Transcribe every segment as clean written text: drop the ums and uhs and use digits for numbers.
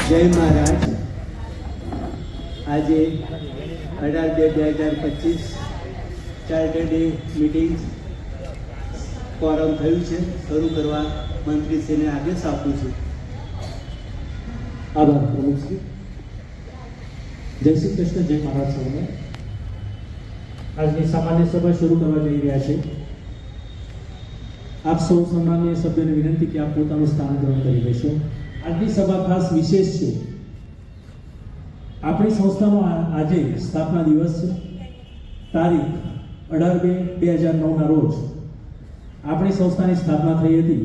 જય મહારાજ. આજે 18/2/2025 chartered day meeting forum થયું છે. શરૂ કરવા મંત્રીશ્રીને આદેશ આપું છું. આભાર પ્રમુખશ્રી. જય શ્રી કૃષ્ણ. જય મહારાજ સૌને. આજની સામાન્ય સભા શરૂ કરવા જઈ રહ્યા છે. આપ સૌ સન્માનીય સભ્યોને વિનંતી કે આપ પોતાનું સ્થાન ગ્રહણ કરી લેશો. આજની સભા ખાસ વિશેષ છે. આપણી સંસ્થાનો આજે સ્થાપના દિવસ છે. તારીખ 18/2/2009 રોજ આપણી સંસ્થાની સ્થાપના થઈ હતી.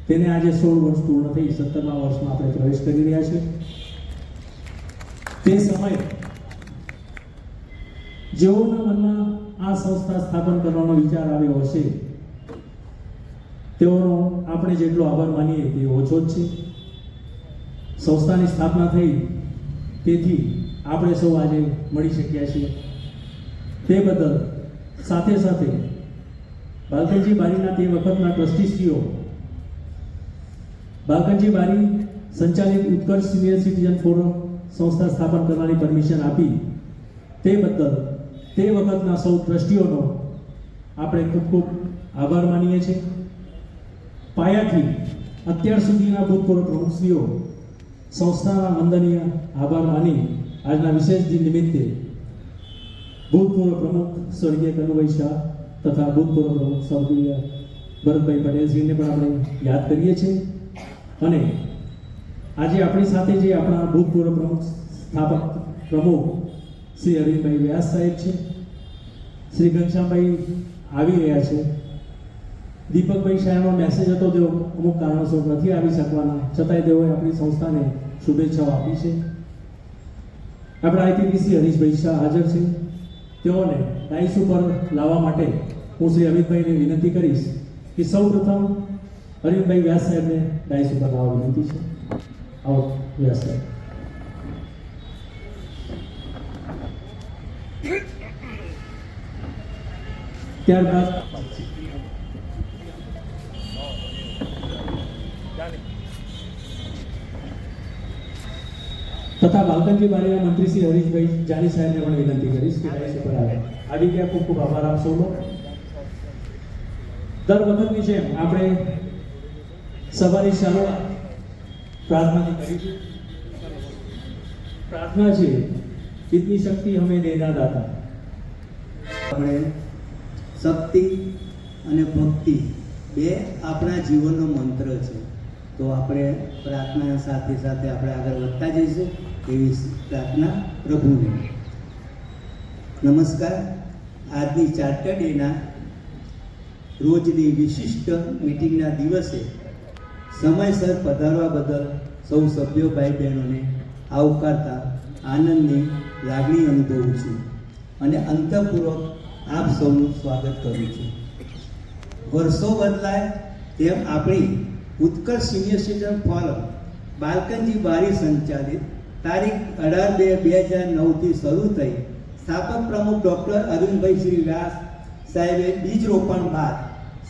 તેને આજે 16 વર્ષ પૂર્ણ થઈ 17મા વર્ષમાં આપણે પ્રવેશ કરી રહ્યા છે. તે સમયે જેઓના મનમાં આ સંસ્થા સ્થાપન કરવાનો વિચાર આવ્યો હશે તેઓનો આપણે જેટલો આભાર માનીએ તે ઓછો જ છે. સંસ્થાની સ્થાપના થઈ તેથી આપણે સૌ આજે મળી શક્યા છીએ. તે બદલ સાથે સાથે બાલકનજી બારીના તે વખતના ટ્રસ્ટીશ્રીઓ, બાલકનજી બારી સંચાલિત ઉત્કર્ષ સિનિયર સિટીઝન ફોરમ સંસ્થા સ્થાપન કરવાની પરમિશન આપી તે બદલ તે વખતના સૌ ટ્રસ્ટીઓનો આપણે ખૂબ ખૂબ આભાર માનીએ છીએ. પાયાથી અત્યાર સુધીના ભૂતપૂર્વ પ્રમુખશ્રીઓ સંસ્થાના વંદનીય આભાર માની આજના વિશેષ દિન નિમિત્તે ભૂતપૂર્વ પ્રમુખ સ્વર્ગીય કનુભાઈ શાહ તથા ભૂતપૂર્વ પ્રમુખ સ્વર્ગીય ભરતભાઈ પટેલશ્રીને પણ આપણે યાદ કરીએ છીએ. અને આજે આપણી સાથે જે આપણા ભૂતપૂર્વ પ્રમુખ સ્થાપક પ્રમુખ શ્રી અરવિંદભાઈ વ્યાસ સાહેબ છે, શ્રી ઘનશ્યામભાઈ આવી રહ્યા છે. દીપકભાઈ શાહનો મેસેજ હતો, તેઓ અમુક કારણોસર નથી આવી શકવાના, છતાંય તેઓએ આપણી સંસ્થાને શુભેચ્છાઓ આપી છે. આપણા આઈપીપીસી હરીશભાઈ શાહ હાજર છે. તેઓને ડાયસ ઉપર લાવવા માટે હું શ્રી અમિતભાઈને વિનંતી કરીશ કે સૌ પ્રથમ અરવિંદભાઈ વ્યાસ સાહેબને ડાયસ ઉપર લાવવા વિનંતી છે. આવો વ્યાસ સાહેબ. ત્યારબાદ તથા બાલકનજી બારીના મંત્રી શ્રી હરીશભાઈ જાની સાહેબને પણ વિનંતી કરીશ કે ડાયસ ઉપર આવે. આવી ગયા. ખૂબ ખૂબ આભાર આપ સૌનો. દર વખતની જેમ આપણે સભાની શરૂઆત પ્રાર્થનાથી કરીશું. પ્રાર્થના છે, ઇતની શક્તિ હમે દેના દાતા. આપણે શક્તિ અને ભક્તિ બે આપણા જીવનનો મંત્ર છે. તો આપણે પ્રાર્થના સાથે સાથે આપણે આગળ વધતા જઈશું એવી પ્રાર્થના પ્રભુને. નમસ્કાર. આજની ચાર્ટર્ડ ડેના રોજની વિશિષ્ટ મિટિંગના દિવસે સમયસર પધારવા બદલ સૌ સભ્યો ભાઈ બહેનોને આવકારતા આનંદની લાગણી અનુભવું છું અને અંતઃપૂર્વક આપ સૌનું સ્વાગત કરું છું. વર્ષો બદલાય તેમ આપણી ઉત્કર્ષ સિનિયર સિટીઝન ફોરમ બાલકનજી બારી સંચાલિત તારીખ 18/2/2009થી શરૂ થઈ સ્થાપક પ્રમુખ ડૉક્ટર અરવિંદભાઈ શ્રી વ્યાસ સાહેબે બીજ રોપણ બાદ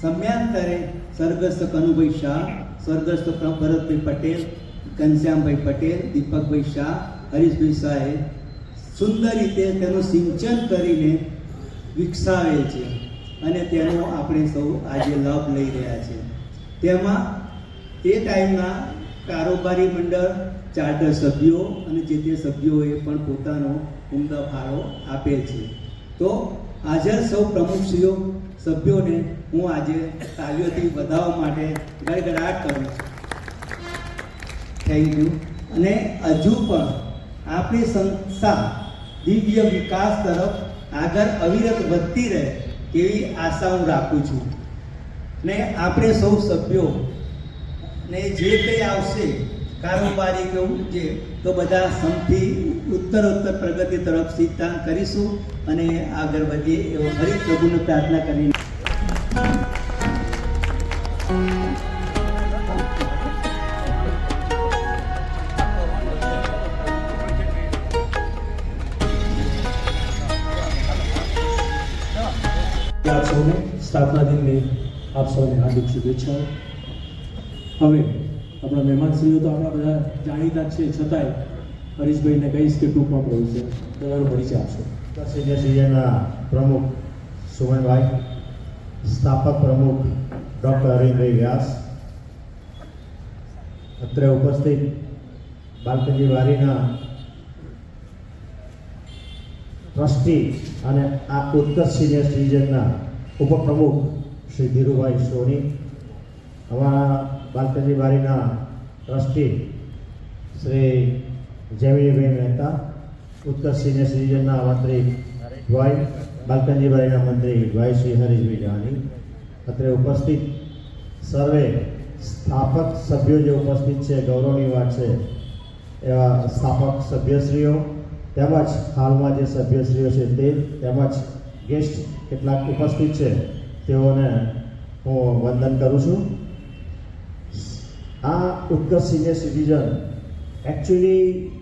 સમયાંતરે સ્વર્ગસ્થ કનુભાઈ શાહ, સ્વર્ગસ્થ ભરતભાઈ પટેલ, ઘનશ્યામભાઈ પટેલ, દીપકભાઈ શાહ, હરીશભાઈ શાહે સુંદર રીતે તેનું સિંચન કરીને વિકસાવેલ છે અને તેનો આપણે સૌ આજે લાભ લઈ રહ્યા છીએ. તેમાં તે ટાઈમના કારોબારી મંડળ, ચાર્ટર સભ્યો અને જે તે સભ્યોએ પણ પોતાનો ઉમદા ફાળો આપેલ છે. તો હાજર સૌ પ્રમુખશ્રીઓ સભ્યોને હું આજે તાલીઓથી વધાવવા માટે ગડગડાટ કરું છું. Thank you. અને હજુ પણ આપણી સંસ્થા દિવ્ય વિકાસ તરફ આગળ અવિરત વધતી રહે તેવી આશા હું રાખું છું. ને આપણે સૌ સભ્યો ને જે કંઈ આવશે કારોબારી કેવું જે તો બધા સમથી ઉત્તરોત્તર પ્રગતિ તરફ સિદ્ધાંત કરીશું અને આગળ વધીએ એવો ફરી પ્રભુને પ્રાર્થના કરીને આપ સૌને સ્થાપના દિનની આપ સૌને હાર્દિક શુભેચ્છાઓ. હવે આપણા મહેમાનશ્રીઓ તો આપણા બધા જાણીતા જ છે, છતાંય હરીશભાઈને કહીશ કે ટૂંકમાં પરિચય તમારો પરિચય આપશો. સિનિયર સિટીઝનના પ્રમુખ સુમનભાઈ, સ્થાપક પ્રમુખ ડૉક્ટર અરવિંદભાઈ વ્યાસ, અત્રે ઉપસ્થિત બાલકજી વારીના ટ્રસ્ટી અને આ ઉત્કર્ષ સિનિયર સિટીઝનના ઉપપ્રમુખ શ્રી ધીરુભાઈ સોની, અમારા બાલકજી વારીના ટ્રસ્ટી શ્રી જયવીરભાઈ મહેતા, ઉત્કર્ષ સિનિયર સિટીઝનના મંત્રી ભાઈ, બાલકજી વારીના મંત્રી ભાઈ શ્રી હરીશભાઈ જાની, અત્રે ઉપસ્થિત સર્વે સ્થાપક સભ્યો જે ઉપસ્થિત છે, ગૌરવની વાત છે એવા સ્થાપક સભ્યશ્રીઓ, તેમજ હાલમાં જે સભ્યશ્રીઓ છે તે, તેમજ ગેસ્ટ કેટલાક ઉપસ્થિત છે તેઓને હું વંદન કરું છું. આ ઉત્કર્ષ સિનિયર સિટીઝન એકચ્યુઅલી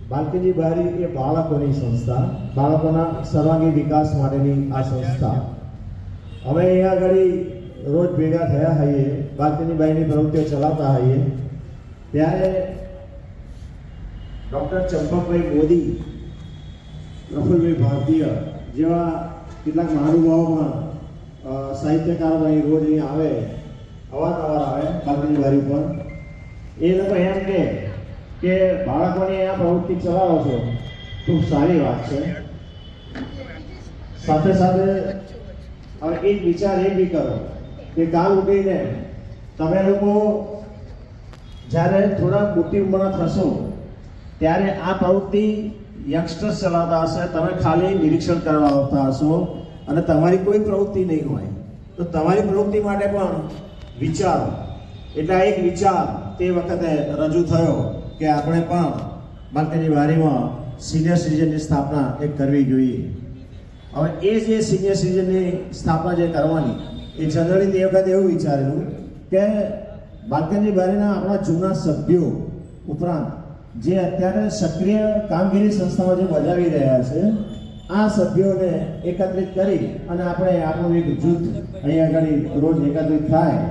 બાલકજી બારી એ બાળકોની સંસ્થા, બાળકોના સર્વાંગી વિકાસ માટેની આ સંસ્થા. અમે અહીંયા આગળ રોજ ભેગા થયા હોઈએ, બાલકજી બારીની પ્રવૃત્તિઓ ચલાવતા હોઈએ, ત્યારે ડૉક્ટર ચંપકભાઈ મોદી, પ્રફુલ્લભાઈ ભારતીય જેવા કેટલાક મહાનુભાવો પણ સાહિત્યકારો અહીં રોજ અહીં આવે, અવારનવાર આવે બાલકજી બારી પર. એ લોકો એમ કે બાળકોની આ પ્રવૃત્તિ ચલાવો છો, ખૂબ સારી વાત છે. સાથે સાથે હવે એક વિચાર એ બી કરો કે કાલ ઉઠીને તમે લોકો જ્યારે થોડા મોટી ઉંમરના થશો ત્યારે આ પ્રવૃત્તિ યંગસ્ટર્સ ચલાવતા હશે, તમે ખાલી નિરીક્ષણ કરવા આવતા હશો અને તમારી કોઈ પ્રવૃત્તિ નહીં હોય, તો તમારી પ્રવૃત્તિ માટે પણ વિચારો. એટલે એક વિચાર તે વખતે રજૂ થયો કે આપણે પણ બાલકજી વારીમાં સિનિયર સિટીઝનની સ્થાપના એક કરવી જોઈએ. હવે એ જે સિનિયર સિટીઝનની સ્થાપના જે કરવાની, એ જનરલી તે વખતે એવું વિચારેલું કે બાલકજી વારીના આપણા જૂના સભ્યો ઉપરાંત જે અત્યારે સક્રિય કામગીરી સંસ્થાઓ જે બજાવી રહ્યા છે, આ સભ્યોને એકત્રિત કરી અને આપણે આપણું એક જૂથ અહીંયા આગળ રોજ એકત્રિત થાય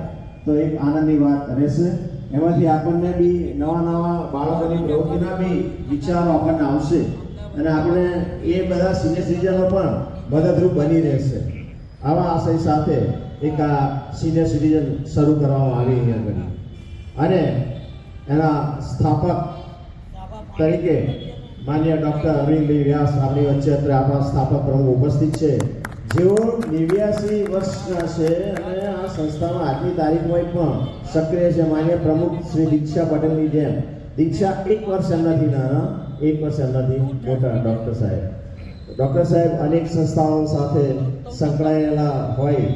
તો એક આનંદની વાત રહેશે. એમાંથી આપણને બી નવા બાળકોની પ્રવૃત્તિના બી વિચારો આપણને આવશે અને આપણે એ બધા સિનિયર સિટીઝનો પણ મદદરૂપ બની રહેશે. આવા આશય સાથે એક આ સિનિયર સિટીઝન શરૂ કરવામાં આવી અહીંયા આગળ, અને એના સ્થાપક તરીકે માન્ય ડૉક્ટર અરવિંદભાઈ વ્યાસ આપણી વચ્ચે અત્યારે આપણા સ્થાપક પ્રમુખ ઉપસ્થિત છે, જેઓ 89 વર્ષના છે અને આ સંસ્થામાં આજની તારીખમાં પણ સક્રિય છે. માન્ય પ્રમુખ શ્રી દીક્ષા પટેલની જેમ, દીક્ષા 1 વર્ષ એમનાથી નાના, 1 વર્ષ એમનાથી મોટા ડૉક્ટર સાહેબ. ડૉક્ટર સાહેબ અનેક સંસ્થાઓ સાથે સંકળાયેલા હોય,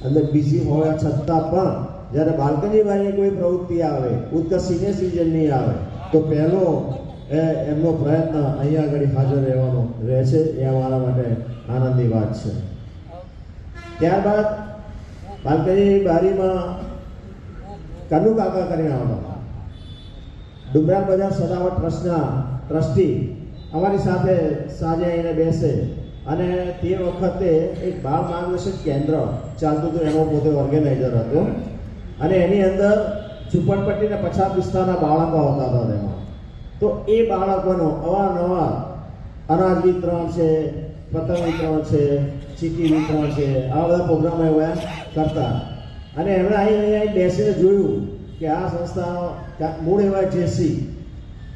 અંદર બિઝી હોવા છતાં પણ જ્યારે બાલકજી બારીની કોઈ પ્રવૃત્તિ આવે, ઉત્કર્ષ સિનિયર સિટીઝનની આવે, તો પહેલો એમનો પ્રયત્ન અહીંયા આગળ હાજર રહેવાનો રહે છે. એ અમારા માટે આનંદની વાત છે. ત્યારબાદ બાલકજી બારીમાં કનુ કાકા કરીને આવતા, ડુમરાલ બજાર સદાવટ ટ્રસ્ટના ટ્રસ્ટી અમારી સાથે સાંજે આવીને બેસે, અને તે વખતે એક બાળ માર્ગદર્શન કેન્દ્ર ચાલતું હતું, એનો પોતે ઓર્ગેનાઇઝર હતો, અને એની અંદર ઝૂંપડપટ્ટીના પછાત વિસ્તારના બાળકો આવતા હતા તેમાં. તો એ બાળકોનો અવારનવાર અનાજ વિતરણ છે, પતંગ વિતરણ છે, ચીકી વિતરણ છે, આવા બધા પ્રોગ્રામો એવા કરતા. અને એમણે અહીં બેસીને જોયું કે આ સંસ્થાનો મૂળ એવા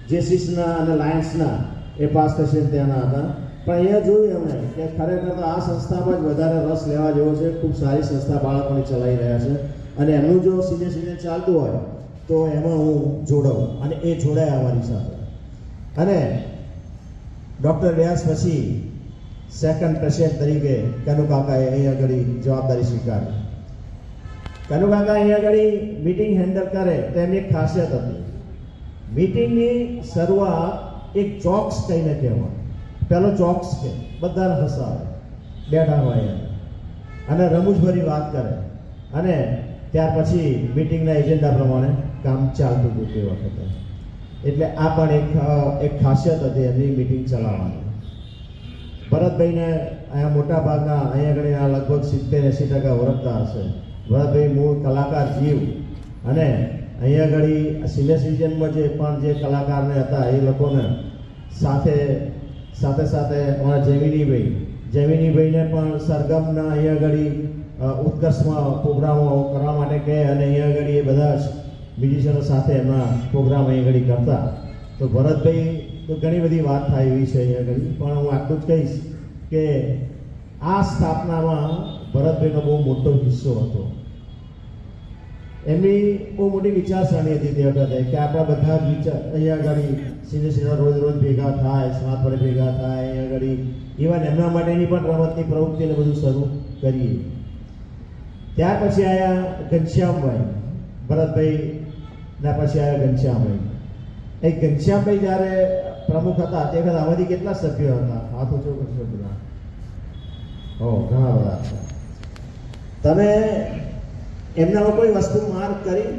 જેસીસના અને લાયન્સના એ પાસ થશે ત્યાંના હતા, પણ અહીંયા જોયું એમણે કે ખરેખર તો આ સંસ્થામાં જ વધારે રસ લેવા જેવો છે. ખૂબ સારી સંસ્થા બાળકોની ચલાવી રહ્યા છે, અને એમનું જો સિનિયર સિટીઝન ચાલતું હોય તો એમાં હું જોડાઉં, અને એ જોડાયા અમારી સાથે. અને ડૉક્ટર વ્યાસ પછી સેકન્ડ પ્રેસિડેન્ટ તરીકે કનુ કાકાએ અહીં આગળ જવાબદારી સ્વીકારી. કનુ કાકા અહીં આગળ મીટિંગ હેન્ડલ કરે તો એમની એક ખાસિયત હતી, મીટિંગની શરૂઆત એક ચોક્સ કહીને કહેવાય. પહેલો ચોક્સ કે બધાને હસાવે, બેઠા હોય અને રમૂજભરી વાત કરે, અને ત્યાર પછી મીટિંગના એજન્ડા પ્રમાણે કામ ચાલતું હતું તે વખતે. એટલે આ પણ એક ખાસિયત હતી એમની મીટિંગ ચલાવવાની. ભરતભાઈને અહીંયા મોટા ભાગના અહીંયા આગળ લગભગ 70-80% ઓળખતા હશે. ભરતભાઈ મૂળ કલાકાર જીવ, અને અહીંયા આગળ સિનિયર સિટીઝનમાં જે પણ જે કલાકારને હતા એ લોકોને સાથે અમારા જૈમિનીભાઈને પણ સરગમના અહીંયા આગળ ઉત્કર્ષમાં પ્રોગ્રામો કરવા માટે કહે અને અહીંયા આગળ એ બધા જ મ્યુઝિશિયનો સાથે એમના પ્રોગ્રામ અહીંયા આગળ કરતા. તો ભરતભાઈ તો ઘણી બધી વાત થાય એવી છે અહીંયા આગળ, પણ હું આટલું જ કહીશ કે આ સ્થાપનામાં ભરતભાઈનો બહુ મોટો હિસ્સો હતો. એમની બહુ મોટી વિચારસરણી હતી તે વખતે કે આપણા બધા જ વિચાર અહીંયા આગળ સિનિયર રોજ ભેગા થાય, સાત પડે ભેગા થાય અહીંયા આગળ, ઇવન એમના માટેની પણ રમતની પ્રવૃત્તિને બધું શરૂ કરીએ. ત્યાર પછી આવ્યા ઘનશ્યામભાઈ, ભરતભાઈના પછી આવ્યા ઘનશ્યામભાઈ. એ ઘનશ્યામભાઈ જ્યારે પ્રમુખ હતા તે વખતે આમાંથી કેટલા સભ્યો હતા? હાથ ઊંચો કરશો બધા? ઘણા બધા. તમે એમનામાં કોઈ વસ્તુ માર્ક કરી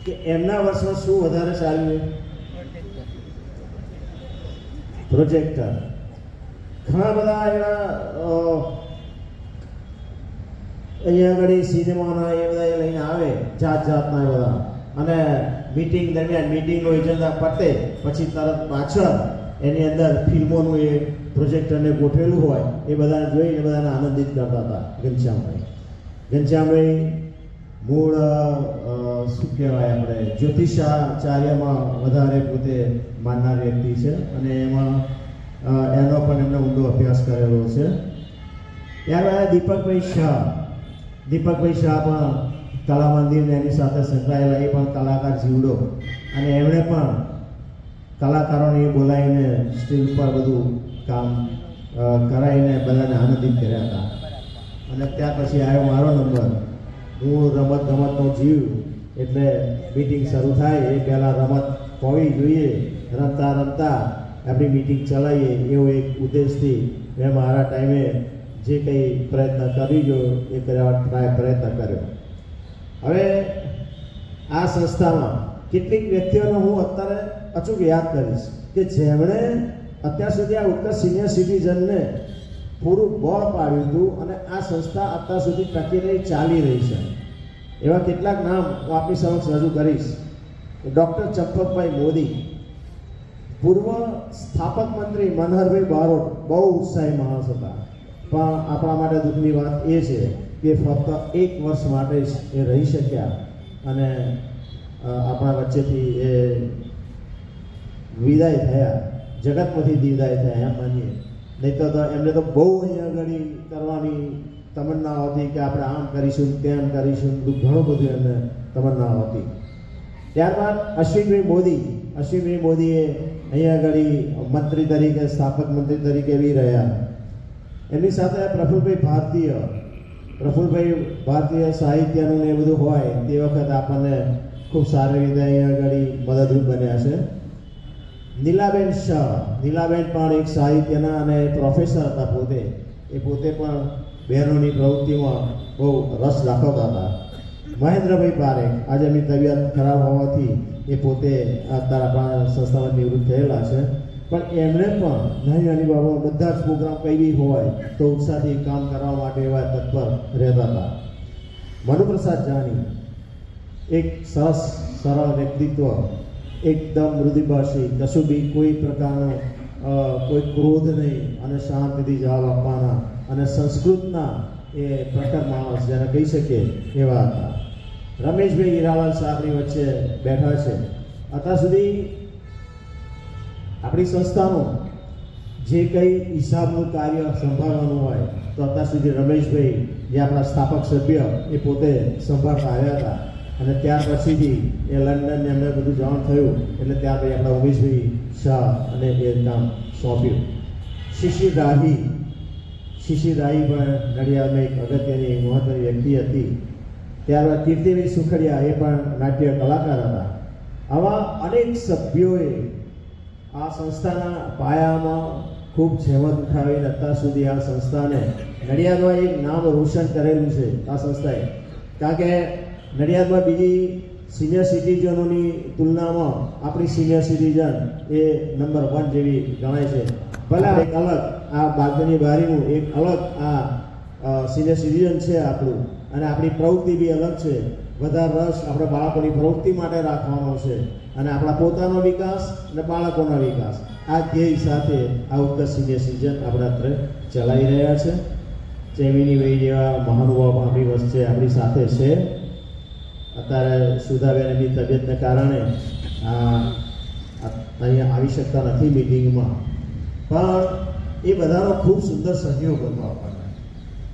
કે એમના વર્ષમાં શું વધારે ચાલ્યું? પ્રોજેક્ટર. ઘણા બધા એવા અહીંયા આગળ સિનેમાના એ બધા લઈને આવે જાત જાતના બધા, અને મીટિંગ દરમિયાન મીટિંગનો એજન્ડા પતે પછી તરત પાછળ એની અંદર ફિલ્મોનું એ પ્રોજેક્ટરને ગોઠવેલું હોય એ બધાને જોઈને બધાને આનંદિત કરતા હતા ઘનશ્યામભાઈ. મૂળ શું કહેવાય આપણે જ્યોતિષાચાર્યમાં વધારે પોતે માનનાર વ્યક્તિ છે અને એમાં એનો પણ એમને ઊંડો અભ્યાસ કરેલો છે. ત્યારબાદ દીપકભાઈ શાહ પણ કલા મંદિરને એની સાથે સંકળાયેલા, એ પણ કલાકાર જીવડો, અને એમણે પણ કલાકારોને બોલાવીને સ્ટેજ પર બધું કામ કરાવીને બધાને આનંદિત કર્યા હતા. અને ત્યાર પછી આવ્યો મારો નંબર. હું રમતનો જીવ, એટલે મીટિંગ શરૂ થાય એ પહેલાં રમત હોવી જોઈએ, રમતા આપણી મીટિંગ ચલાવીએ એવો એક ઉદ્દેશથી મેં મારા ટાઈમે જે કંઈ પ્રયત્ન કરી જો એ કરવા પ્રયત્ન કર્યો. હવે આ સંસ્થામાં કેટલીક વ્યક્તિઓનો હું અત્યારે અચૂક યાદ કરીશ કે જેમણે અત્યાર સુધી આ ઉત્કર્ષ સિનિયર સિટીઝનને પૂરું બળ પાડ્યું હતું અને આ સંસ્થા અત્યાર સુધી ટકી રહી ચાલી રહી છે. એવા કેટલાક નામ હું આપની સમક્ષ રજૂ કરીશ. ડૉક્ટર ચંપકભાઈ મોદી, પૂર્વ સ્થાપક મંત્રી મનહરભાઈ બારોટ, બહુ ઉત્સાહી માણસ હતા, પણ આપણા માટે દુઃખની વાત એ છે કે ફક્ત 1 વર્ષ માટે જ એ રહી શક્યા અને આપણા વચ્ચેથી એ વિદાય થયા, જગતમાંથી વિદાય થયા એમ માનીએ. નહીં તો એમને તો બહુ અહીંયા આગળ કરવાની તમન્નાઓ હતી કે આપણે આમ કરીશું તેમ કરીશું, ઘણું બધું એમને તમન્નાઓ હતી. ત્યારબાદ અશ્વિનભાઈ મોદીએ અહીંયા આગળ મંત્રી તરીકે, સ્થાપક મંત્રી તરીકે બી રહ્યા. એમની સાથે પ્રફુલભાઈ ભારતીય સાહિત્યનું એ બધું હોય તે વખતે આપણને ખૂબ સારી રીતે અહીંયા આગળ મદદરૂપ બન્યા છે. નીલાબેન શાહ પણ એક સાહિત્યના અને પ્રોફેસર હતા પોતે. એ પોતે પણ બહેનોની પ્રવૃત્તિમાં બહુ રસ દાખવતા હતા. મહેન્દ્રભાઈ પારેખ, આજે એમની તબિયત ખરાબ હોવાથી એ પોતે અત્યારે આપણા સંસ્થામાં નિવૃત્ત થયેલા છે, પણ એમણે પણ નાની બાબતો બધા જ પ્રોગ્રામ કઈ બી હોય તો ઉત્સાહથી કામ કરવા માટે એવા તત્પર રહેતા હતા. મનુપ્રસાદ જાની, એક સરળ વ્યક્તિત્વ, એકદમ મૃદુભાષી, કશું બી કોઈ પ્રકારનો કોઈ ક્રોધ નહીં અને શાંતિથી જવાબ આપવાના અને સંસ્કૃતના એ પ્રખર માણસ જેને કહી શકીએ એવા હતા. રમેશભાઈ હીરાલાલ સાહેબની વચ્ચે બેઠા છે. અત્યાર સુધી આપણી સંસ્થાનું જે કંઈ હિસાબનું કાર્ય સંભાળવાનું હોય તો અત્યાર સુધી રમેશભાઈ, જે આપણા સ્થાપક સભ્ય, એ પોતે સંભાળતા આવ્યા હતા. અને ત્યાર પછીથી એ લંડન એમને બધું જાણ થયું એટલે ત્યાર પછી આપણા ઉમેશભાઈ શાહ અને એ કામ સોંપ્યું. શિશિર રાહી પણ નડિયાદમાં એક અગત્યની મહત્વની વ્યક્તિ હતી. ત્યારબાદ કીર્તિભાઈ સુખડિયા, એ પણ નાટ્ય કલાકાર હતા. આવા અનેક સભ્યોએ આ સંસ્થાના પાયામાં ખૂબ જહેમત ઉઠાવીને અત્યાર સુધી આ સંસ્થાને નડિયાદમાં એક નામ રોશન કરેલું છે આ સંસ્થાએ. કારણ કે નડિયાદમાં બીજી સિનિયર સિટીઝનોની તુલનામાં આપણી સિનિયર સિટીઝન એ નંબર 1 જેવી ગણાય છે. ભલે એક અલગ આ બાગની બારીનું એક અલગ આ સિનિયર સિટીઝન છે આપણું, અને આપણી પ્રવૃત્તિ બી અલગ છે. વધારે રસ આપણે બાળકોની પ્રવૃત્તિ માટે રાખવાનો છે અને આપણા પોતાનો વિકાસ અને બાળકોના વિકાસ આ ધ્યેય સાથે આ ઉત્કર્ષ સિનિયર સિટીઝન આપણે અત્યારે ચલાવી રહ્યા છે. ચેમિનીભાઈ જેવા મહાનુભાવ આપણી વચ્ચે આપણી સાથે છે. અત્યારે સુધાબેનની તબિયતને કારણે અહીંયા આવી શકતા નથી મિટિંગમાં, પણ એ બધાનો ખૂબ સુંદર સહયોગ હતો આપણને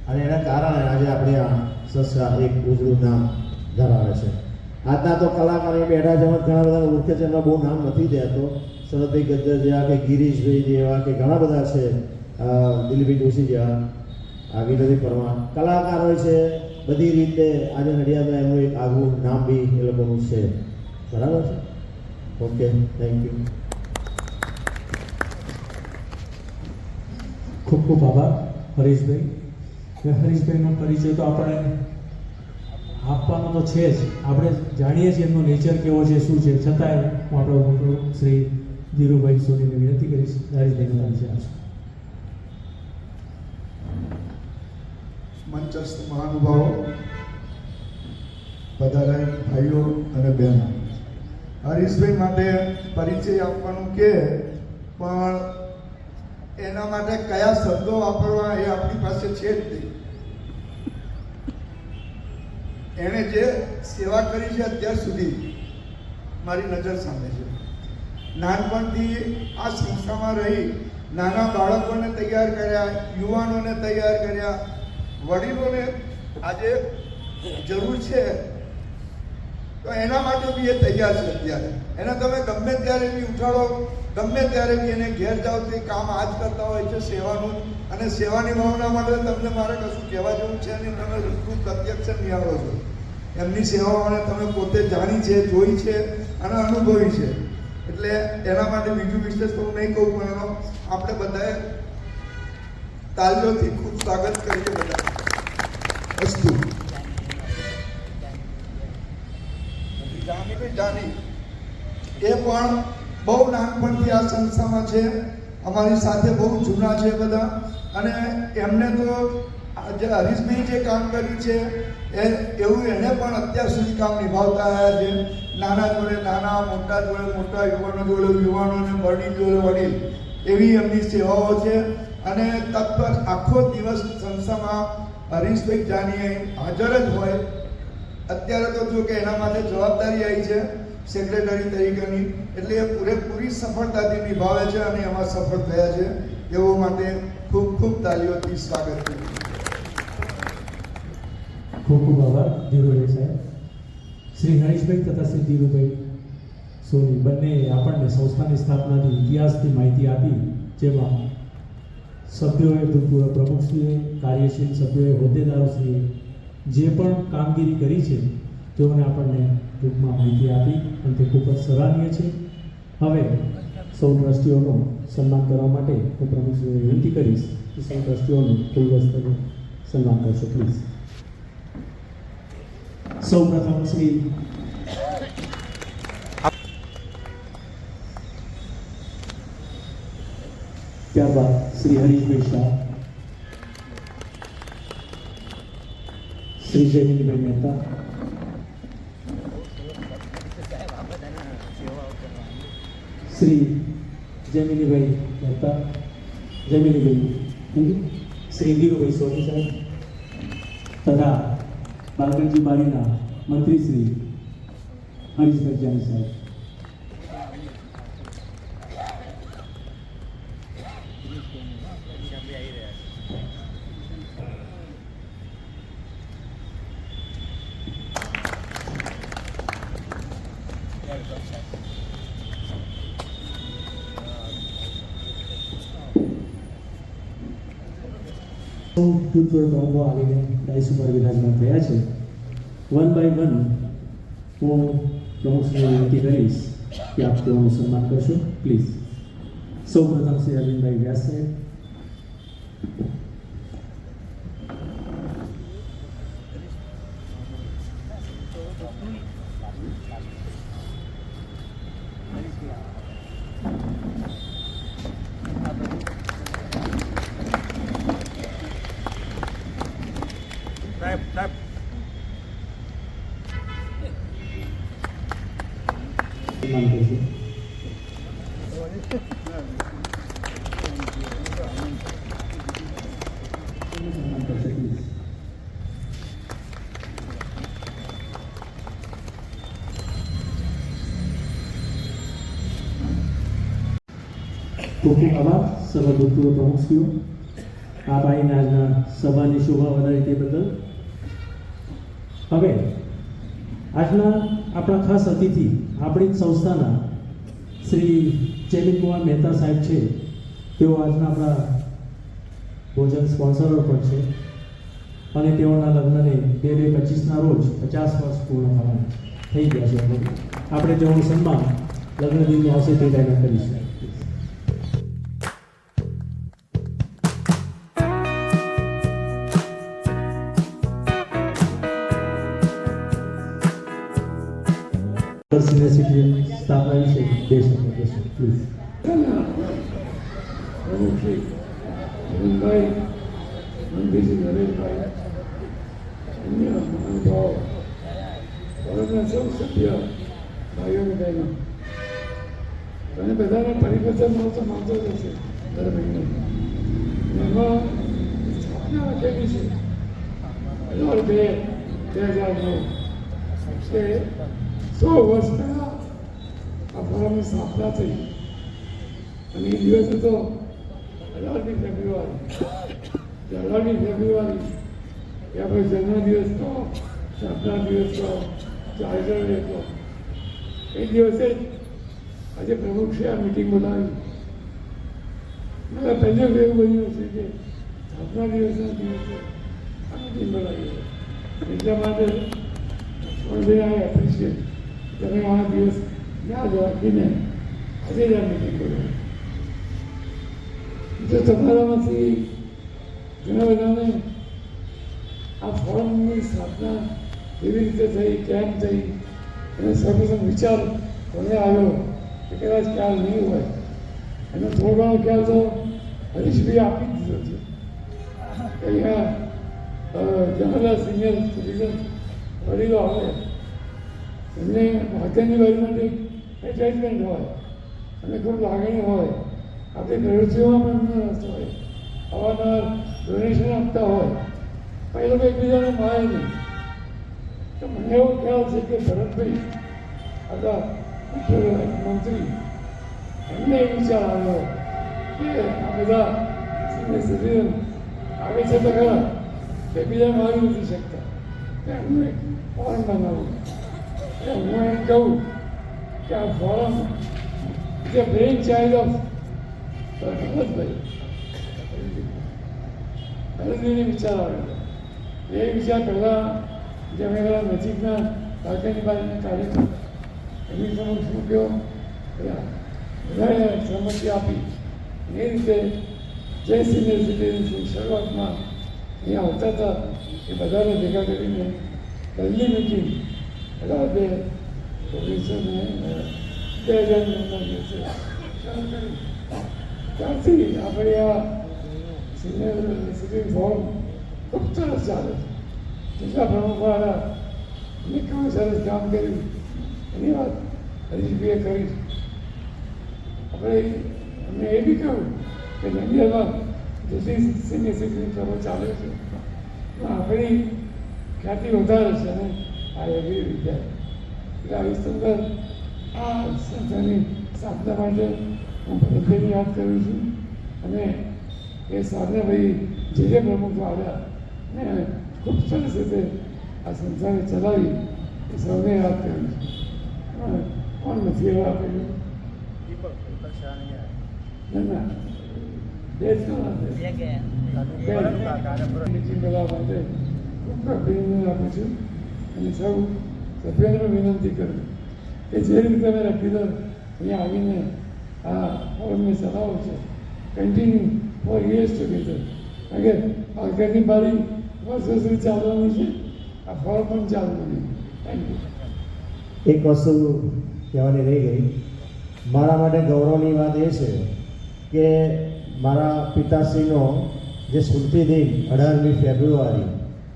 અને એના કારણે આજે આપણે આ સંસ્થા એક ઉજળું નામ ધરાવે છે. આજના તો કલાકારો બેઠા છે, ઘણા બધા ઓળખે છે, એમના બહુ નામ નથી દેતો. શરદભાઈ ગજ્જર જેવા કે ગિરીશભાઈ જેવા કે ઘણા બધા છે, દિલીપભાઈ જોશી જેવા, વિનોદી પરમાર કલાકારો છે. બધી રીતે આજે નડિયાદમાં એમનું એક આગવું નામ બી એ લોકોનું છે. બરાબર છે? Okay, thank you. ખૂબ ખૂબ આભાર હરીશભાઈ. હરીશભાઈનો પરિચય તો આપણે આપવાનો તો છે જ, આપણે જાણીએ છીએ એમનો નેચર કેવો છે, શું છે, છતાંય હું આપણો શ્રી ધીરુભાઈ સોનીને વિનંતી કરીશ હરીશભાઈનો પરિચય આપશો. મંચસ્થ મહાનુભાવો, પધારેલ ભાઈઓ અને બહેનો, હરીશભાઈ માટે પરિચય આપવાનું કે પણ એના માટે કયા શબ્દો વાપરવા એ આપણી પાસે છે જ નહીં. એણે જે સેવા કરી છે અત્યાર સુધી મારી નજર સામે છે. નાનપણથી આ સંસ્થામાં રહી નાના બાળકોને તૈયાર કર્યા, યુવાનોને તૈયાર કર્યા, વડીલોને આજે જરૂર છે તો એના માટે બી એ તૈયાર છે. અત્યારે એને તમે ગમે ત્યારે બી ઉઠાડો, ગમે ત્યારે બી એને ઘેર જાઓ તે કામ આ જ કરતા હોય છે, સેવાનું. અને સેવાની ભાવના માટે તમને મારે કશું કહેવા જેવું છે નહીં, તમે ખુદ પ્રત્યક્ષ નિહાળો છો. એમની સેવાઓને તમે પોતે જાણી છે, જોઈ છે અને અનુભવી છે. એટલે એના માટે બીજું વિશેષ તો હું નહીં કહું, પણ એનો આપણે બધાએ તાલીઓથી ખૂબ સ્વાગત કરીએ બધા. વસ્તુ જાની એ પણ બહુ નાનપણથી આ સંસ્થામાં છે, અમારી સાથે બહુ જૂના છે બધા. અને એમને તો જે હરીશભાઈ જે કામ કર્યું છે એવું એને પણ અત્યાર સુધી કામ નિભાવતા આવ્યા છે. નાના જોડે નાના, મોટા જોડે મોટા, યુવાનો જોડે યુવાનો અને વડીલ જોડે વડીલ, એવી એમની સેવાઓ છે. અને તત્પર આખો દિવસ સંસ્થામાં હરીશભાઈ જાની હાજર જ હોય. અત્યારે તો જો કે એના માટે જવાબદારી આવી છે સેક્રેટરી તરીકેની, એટલે એ પૂરેપૂરી સફળતાથી નિભાવે છે અને એમાં સફળ થયા છે. એવો માટે ખૂબ ખૂબ તાલીઓથી સ્વાગત કરું. ખૂબ ખૂબ આભાર ધીરુભાઈ સાહેબ. શ્રી હરીશભાઈ તથા શ્રી ધીરુભાઈ સોની બંને આપણને સંસ્થાની સ્થાપનાથી ઇતિહાસની માહિતી આપી, જેમાં સભ્યોએ, ભૂતપૂર્વ પ્રમુખશ્રીએ, કાર્યશીલ સભ્યોએ, હોદ્દેદારોશ્રીએ જે પણ કામગીરી કરી છે તેઓને આપણને ટૂંકમાં માહિતી આપી અને તે ખૂબ જ સરાહનીય છે. હવે સૌ ટ્રસ્ટીઓનું સન્માન કરવા માટે હું પ્રમુખશ્રીને વિનંતી કરીશ કે સૌ ટ્રસ્ટીઓનું ફૂલવસ્ત્રનું સન્માન કરશો પ્લીઝ. સૌ પ્રથમ શ્રી ત્યારબાદ શ્રી હરીશભાઈ શાહ, શ્રી જયમીનભાઈ મહેતા, શ્રી જયમીનભાઈ મહેતા, શ્રી ધીરુભાઈ સોની સાહેબ તથા બાલગંજી બારીના મંત્રી શ્રી હરીશભાઈ જાની સાહેબ. ભૂતપૂર્વ પ્રમુખો આવીને ડાયસ ઉપર વિરાજમાન થયા છે. વન બાય વન હું પ્રમુખશ્રીને વિનંતી કરીશ કે આપ તેઓનું સન્માન કરશો પ્લીઝ. સૌ પ્રથમ શ્રી અરવિંદભાઈ વ્યાસ સાહેબ, સન્માન કરશે. સન્માન કરશે પ્લીઝ. ખૂબ ખૂબ આભાર સભા ભૂતપૂર્વ પ્રમુખશ્રીઓ આપ આવીને આજના સભાની શોભા વધારી તે બદલ. હવે આજના આપણા ખાસ અતિથિ આપણી જ સંસ્થાના શ્રી ચેમિન કુમાર મહેતા સાહેબ છે. તેઓ આજના આપણા ભોજન સ્પોન્સરો પણ છે અને તેઓના લગ્નને 2/2/25ના રોજ 50 વર્ષ પૂર્ણ થવાના થઈ ગયા છે. હવે આપણે તેઓનું સન્માન લગ્ન દિનનું હશે તે ટાઈમે કરીશું. સિનિયર સિટીઝન સ્થાપના વિશે 2 શબ્દો કહેશો પ્લીઝ. પ્રમુખશ્રી જમીનભાઈ, મંદિરજી નરેશભાઈ, અન્ય મહાનુભાવો, ભારતના સૌ સભ્ય ભાઈઓ અને બહેનો, અને બધાને પરિવર્તન મળતો માનતો જ હશે દર મહિને. એમાં સ્થાપના લખેલી છે 18/2/2009 કે 100 વર્ષ પહેલાં આ ફોરમની સ્થાપના થઈ અને એ દિવસ હતો 18મી ફેબ્રુઆરી. 18મી ફેબ્રુઆરી એ આપણે જન્મદિવસ કહો, સ્થાપના દિવસ કહો, ચાર્ટર ડે કહો, એ દિવસે જ આજે પ્રમુખશ્રી આ મિટિંગ બોલાવી. મારા પહેલું એવું બન્યું છે કે સ્થાપના દિવસના દિવસે આ મિટિંગ બોલાવી. એટલા માટે આઈ એપ્રિશિએટ તમે આ દિવસ યાદ રાખીને આજે જ આ મિટિંગ બોલાવી. જો તમારામાંથી ઘણા બધાને આ ફોરમની સ્થાપના કેવી રીતે થઈ, કેમ થઈ, એનો સર્વપ્રથમ વિચાર કોને આવ્યો એ કદાચ ખ્યાલ નહીં હોય. એનો થોડો ઘણો ખ્યાલ તો હરીશભાઈ આપી દીધો છે. અહીંયા ઘણા સિનિયર સિટીઝન વડીલો આવે એમને ભાગ્યની બાજુ માટે એટેચમેન્ટ હોય અને ખૂબ લાગણી હોય. આપણી પ્રવૃત્તિઓમાં પણ એમનો રસ હોય, અવારનવાર ડોનેશન આપતા હોય, પણ એ લોકો એકબીજાને મળે નહીં. તો મને એવો ખ્યાલ છે કે ભરતભાઈ હતા મંત્રી, એમને એ વિચાર આવ્યો કે આ બધા સિનિયર સિટીઝન આવે છે તો ખરા, એકબીજાને આવી નથી શકતા, એમને ફોરમ બનાવવું. હું એમ કહું કે આ ફોરમ જે બ્રેઇન ચાઇલ્ડ ઓફ ભરતભાઈ વિચાર આવેલો. એ વિચાર પહેલાં જે અમે બધા નજીકના કાકાની બાજુના કાર્યક્રમ એની સમક્ષ મૂક્યો, બધાએ સહમતિ આપી. એ રીતે જે સિનિયર સિટીઝન શરૂઆતમાં અહીંયા આવતા હતા એ બધાને ભેગા કરીને પહેલી મિટિંગ 18/2/2009 દિવસે ચાલુ કરી. ત્યારથી આપણે આ સિનિયર સિટીઝન ફોરમ ખૂબ સરસ ચાલે છે. જિલ્લા પ્રમુખવાળા મેં કેવું સરસ કામ કર્યું એની વાત હરીશભાઈએ કરી. આપણે અમને એ બી કહ્યું કે નડિયાદમાં જેટલી સિનિયર સિટીઝન ક્લબો ચાલે છે આપણી ખ્યાતિ વધારે છે અને આ એવી રીતે એટલે આવી સુંદર આ સંસ્થાની સ્થાપના માટે હું ભરતભાઈની યાદ કરું છું. અને એ સ્થાપનાભાઈ જે પ્રમુખ આવ્યા ને ખૂબ સરસ રીતે આ સંસ્થાને ચલાવી એ સૌને યાદ કરું છું. કોણ નથી એવા આપેલું ના બે જ મિટિંગ કરવા માટે ખૂબ અભિનંદન આપું છું. અને સૌ સભ્યોને વિનંતી કરું કે જે રીતે અમે રેગ્યુલર અહીંયા આવીને આ ફોરમને ચલાવો છે કન્ટિન્યુ ફોર યર્સ ટુગેધર. કારણ કે આગળની બારી વર્ષો સુધી ચાલવાની છે, આ ફોરમ પણ ચાલવાની. Thank you. એક વસ્તુ કહેવાની રહી ગઈ. મારા માટે ગૌરવની વાત એ છે કે મારા પિતાશ્રીનો જે સ્મૃતિ દિન 18મી ફેબ્રુઆરી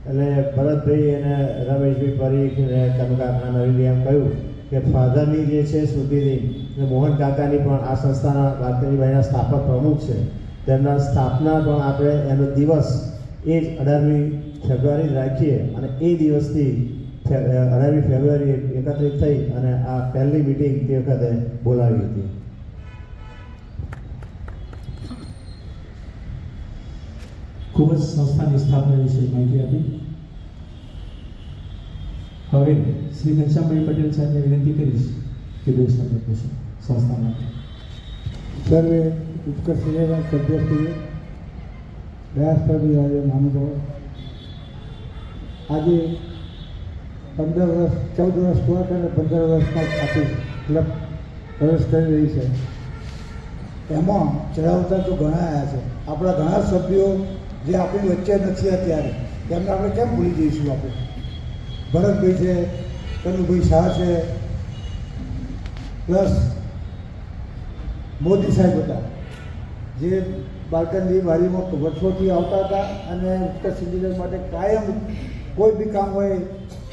એટલે ભરતભાઈ અને રમેશભાઈ પરીખ અને કનકાકા નવીલી એમ કહ્યું કે ફાધરની જે છે સ્મૃતિદિન અને મોહન કાકાની પણ આ સંસ્થાના વાર્કરીભાઈના સ્થાપક પ્રમુખ છે, તેમના સ્થાપના પણ આપણે એનો દિવસ એ જ 18મી ફેબ્રુઆરી રાખીએ અને એ દિવસથી 18મી ફેબ્રુઆરી એકત્રિત થઈ અને આ પહેલી મિટિંગ તે વખતે બોલાવી હતી. ખૂબ જ સંસ્થાની સ્થાપના વિશે માહિતી આપી. હવે શ્રી ઘનશ્યામભાઈ પટેલ સાહેબને વિનંતી કરીશ કે 2 શબ્દ કહેશે સંસ્થાના. સર્વે ઉત્કર્ષ સભ્યશ્રીઓ, વ્યાસપ્રભુ માનવો, આજે 15 વર્ષ 14 વર્ષ પૂરા કરીને 15 વર્ષમાં આપણી ક્લબ પ્રવેશ કરી રહી છે. એમાં ચડાવતા તો ઘણા આવ્યા છે. આપણા ઘણા સભ્યો જે આપણી વચ્ચે નથી અત્યારે, તેમને આપણે કેમ ભૂલી જઈશું? આપણે ભરતભાઈ છે, કનુભાઈ શાહ છે, પ્લસ મોદી સાહેબ હતા, જે બાળકની વાડીમાં વર્ષોથી આવતા હતા અને ઉત્કર્ષ સિટીઝન માટે કાયમ કોઈ બી કામ હોય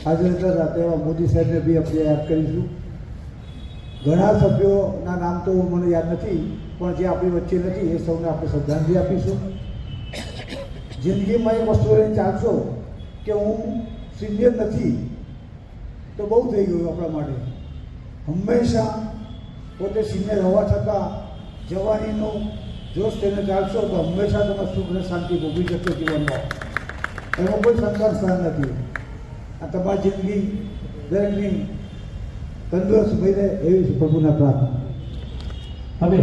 હાજર રહેતા હતા. તેવા મોદી સાહેબને બી આપણે યાદ કરીશું. ઘણા સભ્યોના નામ તો મને યાદ નથી, પણ જે આપણી વચ્ચે નથી એ સૌને આપણે શ્રદ્ધાંજલિ આપીશું. જિંદગીમાં એક વસ્તુ લઈને ચાલશો કે હું સિનિયર નથી તો બહુ થઈ ગયું આપણા માટે. હંમેશા પોતે સિનિયર હોવા છતાં જવાનીનો જોશ થઈને ચાલશો તો હંમેશા તમે સુખ અને શાંતિ ભોગવી શકશો જીવનમાં. એમાં કોઈ શંકા સ્થાન નથી. આ તમારી જિંદગી દરેકની તંદુરસ્ત થઈ રહે એવી પ્રભુના પ્રાર્થના. હવે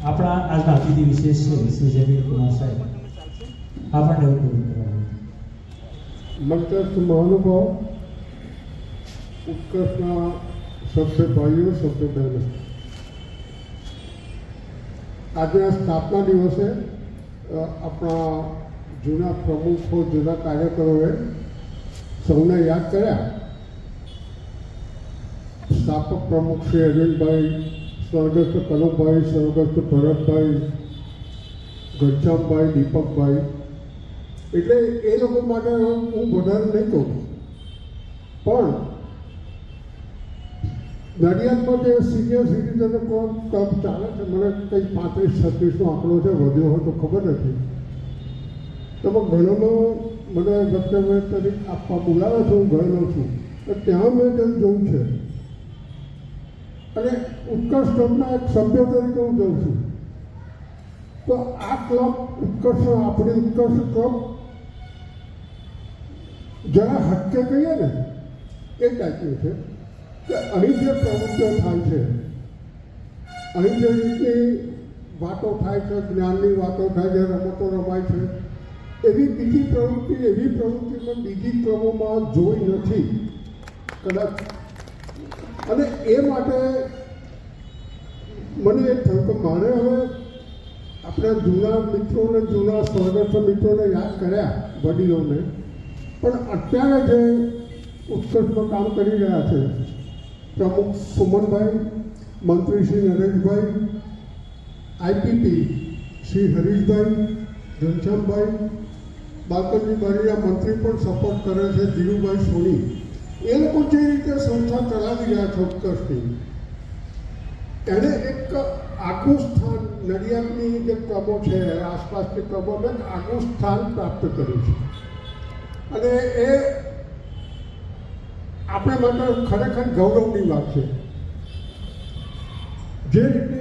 આપણા આજના અતિથિ વિશેષ છે શ્રી જમીલ કુમાર સાહેબ, આપણને ઉદ્બોધન કરવાનું. મંત્રસ્થ મહાનુભાવ, ઉત્કર્ષના સભ્ય ભાઈઓ, સભ્ય બહેનો, આજના સ્થાપના દિવસે આપણા જૂના પ્રમુખો, જૂના કાર્યકરોએ સૌને યાદ કર્યા. સ્થાપક પ્રમુખ શ્રી અરવિંદભાઈ, સ્વર્ગસ્થ કનુભાઈ, સ્વર્ગસ્થ ભરતભાઈ, ઘનશ્યામભાઈ, દીપકભાઈ, એટલે એ લોકો માટે હું વધારે નહીં કહું, પણ નડિયાદમાં જે સિનિયર સિટીઝન ક્લબ ચાલે છે, મને કંઈ 35-36નો આંકડો છે, વધ્યો હોય તો ખબર નથી. તો ઘણોનો મને વક્તવ્ય તરીકે આપવા બોલાવે છે, હું ગયેલો છું, તો ત્યાં મેં જેમ જોયું છે અને ઉત્કર્ષ ક્લબના એક સભ્ય તરીકે હું જોઉં છું. તો આ ક્લબ ઉત્કર્ષ, આપણી ઉત્કર્ષ ક્લબ જરા હટકે કહીએ ને એ ટાઈપનું છે કે અહીં જે પ્રવૃત્તિઓ થાય છે, અહીં જે રીતની વાતો થાય છે, જ્ઞાનની વાતો થાય છે, રમતો રમાય છે, એવી બીજી પ્રવૃત્તિ મેં બીજી ક્રમોમાં જોઈ નથી કદાચ. અને એ માટે મને એ થયું કે મારે હવે આપણા જૂના મિત્રોને, જૂના સ્વર્ગસ્થ મિત્રોને યાદ કર્યા, વડીલોને, પણ અત્યારે જે ઉત્કર્ષમાં કામ કરી રહ્યા છે, પ્રમુખ સુમનભાઈ, મંત્રી શ્રી નરેશભાઈ, આઈપીપી શ્રી હરીશભાઈ, ઘનશ્યામભાઈ, બાળકની બારીના મંત્રી પણ સપોર્ટ કરે છે, ધીરુભાઈ સોની, એ લોકો જે રીતે સંસ્થા ચલાવી રહ્યા છે ઉત્કર્ષની, એને એક આગવું સ્થાન નડિયાદની જે ક્લબો છે, આસપાસની ક્લબોને એક આગવું સ્થાન પ્રાપ્ત કર્યું છે. અને એ આપણે માટે ખરેખર ગૌરવની વાત છે. જે રીતે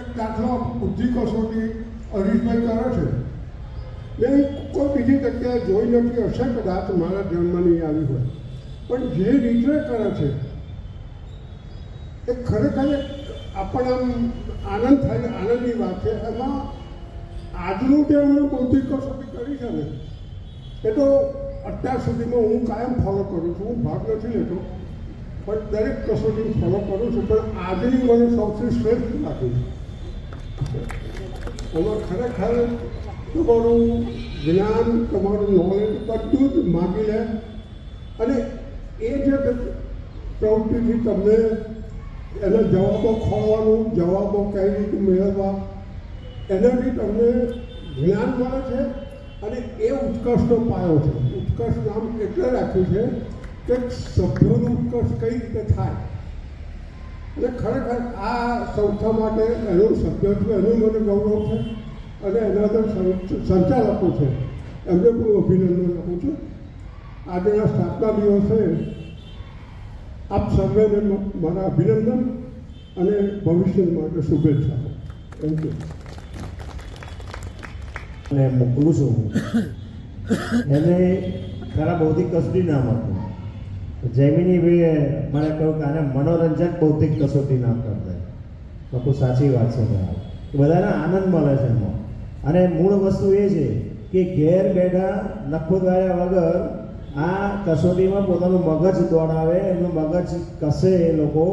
એક દાખલો બુદ્ધિ કસોટી હરીશભાઈ કરે છે, મેં કોઈ બીજી જગ્યાએ જોઈ નથી હશે, કદાચ મારા ધ્યાનમાં નહીં આવી હોય, પણ જે રીતે કરે છે એ ખરેખર આપણને આનંદ થાય, આનંદની વાત છે. એમાં આજનું જે એમણે બૌદ્ધિક કસોટી કરી છે ને, એ તો અત્યાર સુધીમાં હું કાયમ ફોલો કરું છું. હું ભાગ નથી લેતો, પણ દરેક કસોટી ફોલો કરું છું, પણ આજની મને સૌથી શ્રેષ્ઠ લાગી. એમાં ખરેખર તમારું જ્ઞાન, તમારું નોલેજ બધું જ માગી લે, અને એ જે પ્રવૃત્તિથી તમને એના જવાબો ખોલવાનું, જવાબો કઈ રીતે મેળવવા, એનાથી તમને જ્ઞાન મળે છે. અને એ ઉત્કર્ષનો પાયો છે. ઉત્કર્ષ નામ એટલે રાખ્યું છે કે સભ્યોનું ઉત્કર્ષ કઈ રીતે થાય અને ખરેખર આ સંસ્થા માટે એનું સભ્યત્વ એનું મને ગૌરવ છે અને એના અંદર સંચાલકો છે એમને પણ અભિનંદન આપું છું. આજના સ્થાપના દિવસે આપ સર્વેને મારા અભિનંદન અને ભવિષ્ય માટે શુભેચ્છાઓ. Thank you. અને મોકલું છું એને ખરા બૌદ્ધિક કસોટી નામ હતું. જૈમિની ભાઈએ મને કહ્યું કે આને મનોરંજક બૌદ્ધિક કસોટી નામ કરતા. તો સાચી વાત છે ભાઈ, બધાને આનંદ મળે છે એમાં. અને મૂળ વસ્તુ એ છે કે ઘેર બેઠા નખો દ્વારા વગર આ કસોટીમાં પોતાનું મગજ દોડાવે, એનું મગજ કસે એ લોકો,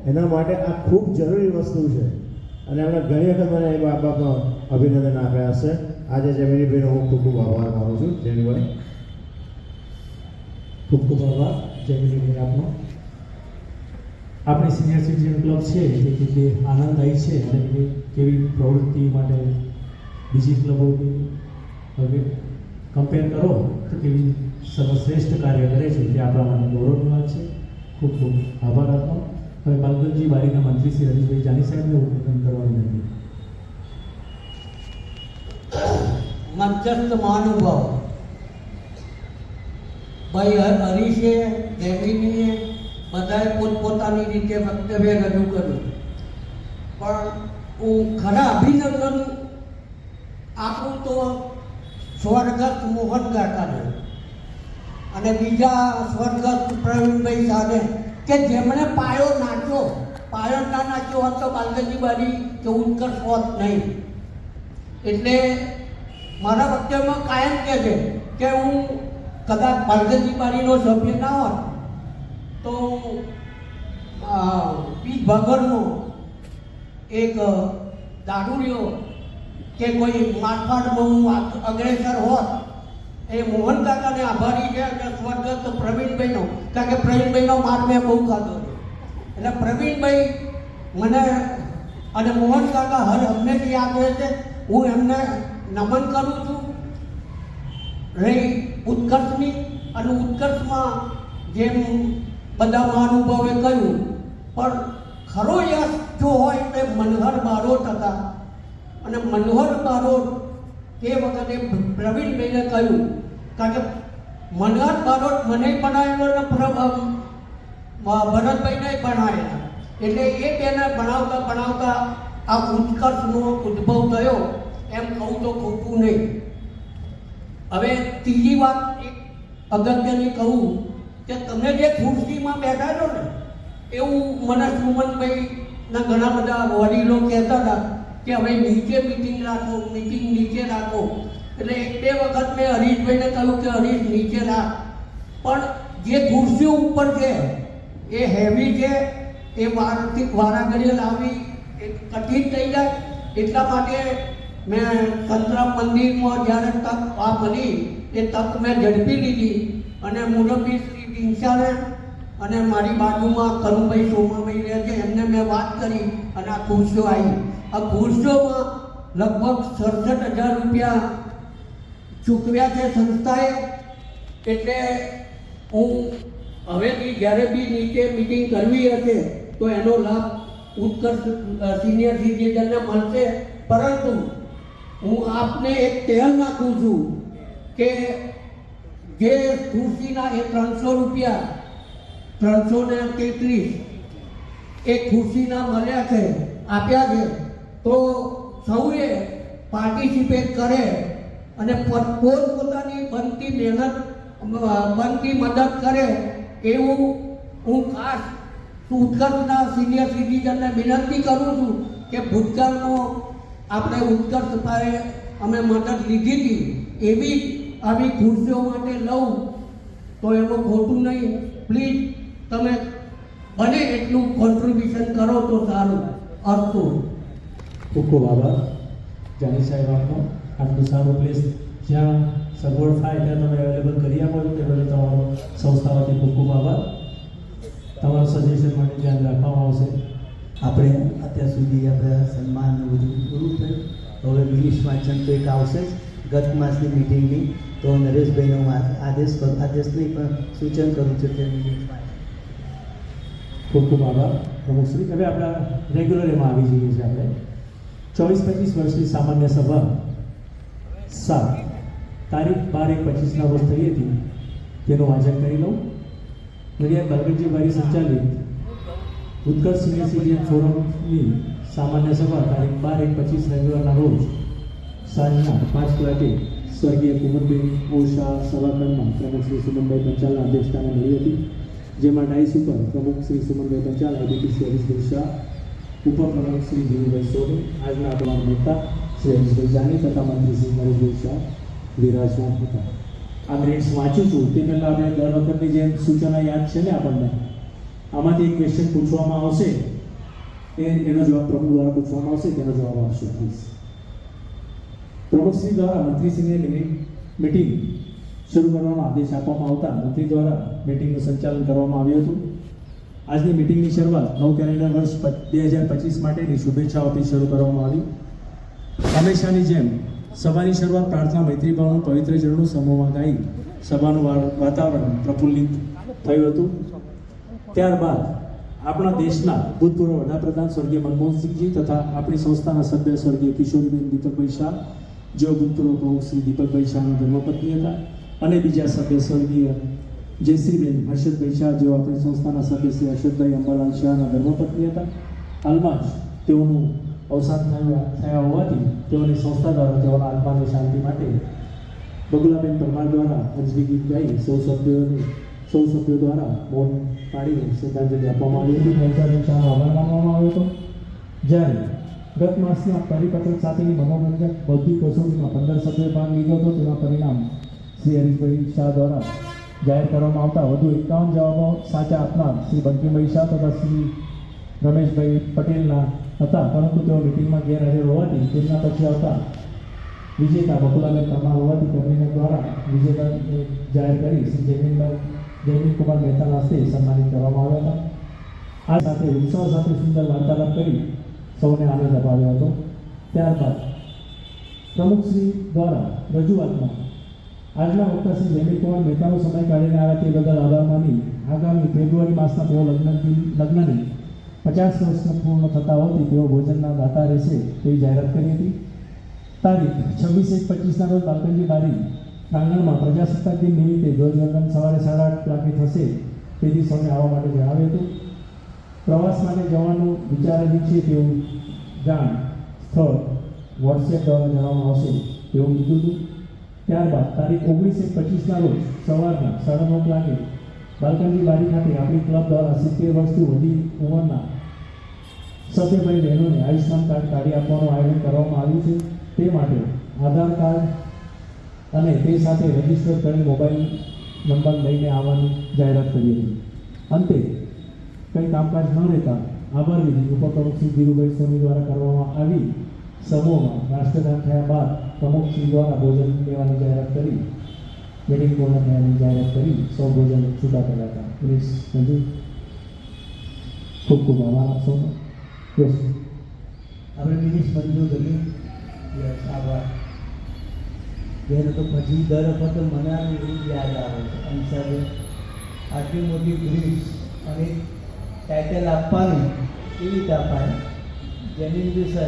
એના માટે આ ખૂબ જરૂરી વસ્તુ છે. અને એમણે ઘણી વખત મને એ બાબતમાં અભિનંદન આપ્યા હશે. આજે જમીનીભાઈનો હું ખૂબ ખૂબ આભાર માનું છું. જમીનભાઈ, ખૂબ ખૂબ આભાર જમીનભાઈ આપનો. આપણી સિનિયર સિટીઝન ક્લબ છે એ રીતે આનંદદાયી છે અને કેવી પ્રવૃત્તિ માટે બીજી ક્લબોની હવે કમ્પેર કરો તો કેવી સર્વશ્રેષ્ઠ કાર્ય કરે છે તે આપણા માટે ગૌરવની વાત છે. ખૂબ ખૂબ આભાર આપનો. હવે બાલગંજી બારીના મંત્રી શ્રી હરીશભાઈ જાની સાહેબને ઉદ્બોધન કરવા વિનંતી. મંચસ્થ મહાનુભાવ ભાઈ હરીશે, જૈમિનીએ બધાએ પોતપોતાની રીતે વક્તવ્ય રજૂ કર્યું, પણ હું ખરા અભિનંદન આપું તો સ્વર્ગસ્થ મોહન કાકાને અને બીજા સ્વર્ગસ્થ પ્રવીણભાઈ સાહેબે કે જેમણે પાયો નાખ્યો. પાયો ના નાખ્યો હોત તો બાલગંજી બારી કે ઉત્કર્ષ હોત નહીં. એટલે મારા વક્તવ્યમાં કાયમ કહે છે કે હું કદાચ બાલગંજી બારીનો સભ્ય ના હોત તો પીઠ ભાગરનો એક દારૂડિયો કે કોઈ મારફાટમાં હું અગ્રેસર હોત. એ મોહન કાકાને આભારી છે અને સ્વર્ગસ્થ પ્રવીણભાઈનો, કારણ કે પ્રવીણભાઈનો માર મેં બહુ ખાધો છે. એટલે પ્રવીણભાઈ મને અને મોહન કાકા હંમેશા યાદ રહે છે. હું એમને નમન કરું છું. રહી ઉત્કર્ષની, અને ઉત્કર્ષમાં જેમ બધા મહાનુભાવે કહ્યું, પણ ખરો યશ જો હોય તે મનહર બારોટ હતા. અને મનોહર બારોટ તે વખતે પ્રવીણભાઈને કહ્યું, કારણ કે મનહર બારોટ મને બનાવેલો અને ભરતભાઈને બનાવેલા. એટલે એ બેને ભણાવતા ભણાવતા આ ઉત્કર્ષનો ઉદ્ભવ થયો એમ કહું તો ખોટું નહીં. હવે ત્રીજી વાત એક અગત્યની કહું કે તમે જે ખુરશીમાં બેઠા છો ને, એવું મને સુમનભાઈના ઘણા બધા વડીલો કહેતા હતા કે હવે નીચે મિટિંગ રાખો, મિટિંગ નીચે રાખો. એટલે એક બે વખત મેં હરીશભાઈને કહ્યું કે હરીશ નીચે રાખ, પણ જે ખુરશીઓ ઉપર છે એ હેવી છે, એ વારાઘડીએ લાવવી એ કઠિન થઈ જાય. એટલા માટે મેં સંતરામ મંદિરમાં જ્યારે તક આ મળી એ તક મેં ઝડપી લીધી અને મુરબ્બી શ્રી ડિંસાને અને મારી બાજુમાં કરુભાઈ સોમાભાઈ રહે છે એમને મેં વાત કરી અને આ ખુરશીઓ આવી. આ ખુરશીઓમાં લગભગ 67,000 રૂપિયા ચૂકવ્યા છે સંસ્થાએ. એટલે હું હવેથી જ્યારે બી નીચે મિટિંગ કરવી હશે તો એનો લાભ ઉત્કર્ષ સિનિયર સિટીઝનને મળશે. પરંતુ હું આપને એક ટેલ નાખું છું કે જે ખુરશીના એ 300 રૂપિયા 333 એ ખુરશીના મળ્યા છે, આપ્યા છે, તો સૌએ પાર્ટિસિપેટ કરે અને પોતપોતાની બનતી મહેનત બનતી મદદ કરે એવું હું ખાસ ઉત્કર્ષના સિનિયર સિટીઝનને વિનંતી કરું છું કે ભૂતકાળનો આપણે ઉત્કર્ષ પાસે અમે મદદ લીધી હતી એવી આવી ખુરશીઓ માટે લઉં તો એમાં ખોટું નહીં. પ્લીઝ તમે બને એટલું કોન્ટ્રીબ્યુશન કરો તો સારું. અસ્તુ. ખૂબ ખૂબ આભાર જાની સાહેબ આપનો. આટલું સારું પ્લેસ જ્યાં સગવડ થાય ત્યાં તમે અવેલેબલ કરી આપો તે બદલ તમારો સંસ્થા વતી ખૂબ ખૂબ આભાર. તમારા સજેશન માટે ધ્યાન રાખવામાં આવશે. આપણે અત્યાર સુધી આપણે સન્માનનું બધું પૂરું થયું. હવે મિનિટ વાંચન તો એક આવશે જ ગત માસની મિટિંગની. તો નરેશભાઈને હું આદેશ નહીં પણ સૂચન કરું છું કે ખૂબ ખૂબ આભાર પ્રમુખશ્રી. હવે આપણા રેગ્યુલર એમાં આવી જઈએ છીએ. આપણે 24-25 વર્ષની સામાન્ય સભા 7 તારીખ 12/1/25ના રોજ થઈ હતી, તેનું વાંચન કરી લઉં. નડિયાદ બાલકજીભાઈ સંચાલિત ઉત્કર્ષ સિનિયર સિટીઝન ફોરમની સામાન્ય સભા તારીખ 12/1/25 રવિવારના રોજ સાંજના 5 કલાકે સ્વર્ગીય કુંવરબેન ઓશા સભાખંડમાં પ્રમુખ શ્રી સુમનભાઈ પંચાલના અધ્યક્ષસ્થાને મળી હતી, જેમાં ડાયસ ઉપર પ્રમુખ શ્રી સુમનભાઈ પંચાલ, આઈડીપીસી હરીશભાઈ શાહ, ઉપપ્રમુખ શ્રી ધીરુભાઈ સોની, આજના તમામ નેતા શ્રી હરીશભાઈ જાની તથા મંત્રી શ્રી નરેશભાઈ શાહ વિરાજમાન હતા. આ મિનિટ્સ વાંચું છું તે પહેલાં આપણે દર વખતની જેમ સૂચના યાદ છે ને આપણને, આમાંથી એક ક્વેશ્ચન પૂછવામાં આવશે, એનો જવાબ પ્રમુખ દ્વારા પૂછવામાં આવશે, તેનો જવાબ આપશો પ્લીઝ. પ્રમુખશ્રી દ્વારા મંત્રીશ્રીને મિટિંગ શરૂ કરવાનો આદેશ આપવામાં આવતા મંત્રી દ્વારા મિટિંગનું સંચાલન કરવામાં આવ્યું હતું. આજની મિટિંગની શરૂઆત નવ કેલેન્ડર વર્ષ 2025 માટેની શુભેચ્છાઓથી શરૂ કરવામાં આવી. હંમેશાની જેમ સભાની શરૂઆત પ્રાર્થના મૈત્રીભાવનું પવિત્ર જળનું સમૂહમાં ગાઈ સભાનું વાતાવરણ પ્રફુલ્લિત થયું હતું. ત્યારબાદ આપણા દેશના ભૂતપૂર્વ વડાપ્રધાન સ્વર્ગીય મનમોહનસિંહજી તથા આપણી સંસ્થાના સભ્ય સ્વર્ગીય કિશોરીબેન દીપકભાઈ શાહ, જેઓ ભૂતપૂર્વ પ્રમુખ શ્રી દીપકભાઈ શાહના ધર્મપત્ની હતા, અને બીજા સભ્ય સ્વર્ગીય જયશ્રીબેન હર્ષદભાઈ શાહ, જેઓ આપણી સંસ્થાના સભ્ય શ્રી હર્ષદભાઈ અંબાલાલ શાહના ધર્મપત્ની હતા. હાલમાં જ તેઓનું અવસાન થયા હોવાથી તેઓની સંસ્થા દ્વારા તેઓના આત્માની શાંતિ માટે બગુલાબેન પરમાર દ્વારા અંજલી ગીત ગાઈ સૌ સભ્યો દ્વારા મૌન પાડીને શ્રદ્ધાંજલિ આપવામાં આવી હતી. પંચાયત શાહનો આભાર માનવામાં આવ્યો હતો. જ્યારે ગત માસના પરિપત્ર સાથેની મનોરંજક બૌદ્ધિક કસોટીમાં 15 સભ્યોએ ભાગ લીધો હતો, તેના પરિણામ શ્રી હરીશભાઈ શાહ દ્વારા જાહેર કરવામાં આવતા વધુ 51 જવાબો સાચા આપનાર શ્રી બંકીમભાઈ શાહ તથા શ્રી રમેશભાઈ પટેલના હતા, પરંતુ તેઓ મિટિંગમાં ગેરહાજર હોવાથી તેમના પછી આવતા વિજેતા બકુલાબેન પરમાર હોવાથી તેમની દ્વારા વિજેતા જાહેર કરી શ્રી જયમીન કુમાર મહેતાના હસ્તે સન્માનિત કરવામાં આવ્યા હતા. આ સાથે ઉત્સાહ સાથે સુંદર વાર્તાલાપ કરી સૌને આનંદ અપાવ્યો હતો. ત્યારબાદ પ્રમુખશ્રી દ્વારા રજૂઆતમાં આજના વક્તા શ્રી જયમીન કુમાર મહેતાનો સમય કાઢીને આવ્યા તે બદલ આભાર માની આગામી ફેબ્રુઆરી માસમાં તેઓ લગ્નની 50 વર્ષ પૂર્ણ થતા હોવાથી તેઓ ભોજનના દાતા રહેશે તેવી જાહેરાત કરી હતી. તારીખ 26/1/25ના રોજ બાલકનજી બારી પ્રાંગણમાં પ્રજાસત્તાક દિન નિમિત્તે ધ્વજવંદન સવારે 8:30 કલાકે થશે, તેથી સૌને આવવા માટે જણાવ્યું હતું. પ્રવાસ માટે જવાનું વિચારેલું છે તેવું જાણ સ્થળ વોટ્સએપ દ્વારા જણાવવામાં આવશે તેવું કીધું હતું. ત્યારબાદ તારીખ 19/25ના રોજ સવારના 9:30 કલાકે બાલકનજી બારી ખાતે આપણી ક્લબ દ્વારા 70 વર્ષથી વધી ઉંમરના સભ્યભાઈ બહેનોને આયુષ્માન કાર્ડ કાઢી આપવાનું આયોજન કરવામાં આવ્યું છે. તે માટે આધાર કાર્ડ અને તે સાથે રજીસ્ટર કરી મોબાઈલ નંબર લઈને આવવાની જાહેરાત કરી હતી. અંતે કંઈ કામકાજ ન રહેતા આભાર વિધિ ઉપપ્રમુખ શ્રી ધીરુભાઈ સોની દ્વારા કરવામાં આવી. સમૂહમાં રાષ્ટ્રગાન થયા બાદ પ્રમુખશ્રી દ્વારા ભોજન લેવાની જાહેરાત કરી મિટિંગ પૂર્ણ થયાની જાહેરાત કરી સૌ ભોજન છૂટા કર્યા હતા. પ્લીઝ મંજૂર. ખૂબ ખૂબ આભાર આપશો. યસ, આપણે મિનિટ્સ મંજૂર કરી. યસ, આભાર. બેનો તો પછી દર વખતે મને એવું જ યાદ આવે છે અંસારે આટલી મોટી બ્રિજ અને ટાઇટલ આપવાનું કેવી રીતે અપાય, જમીન વિષય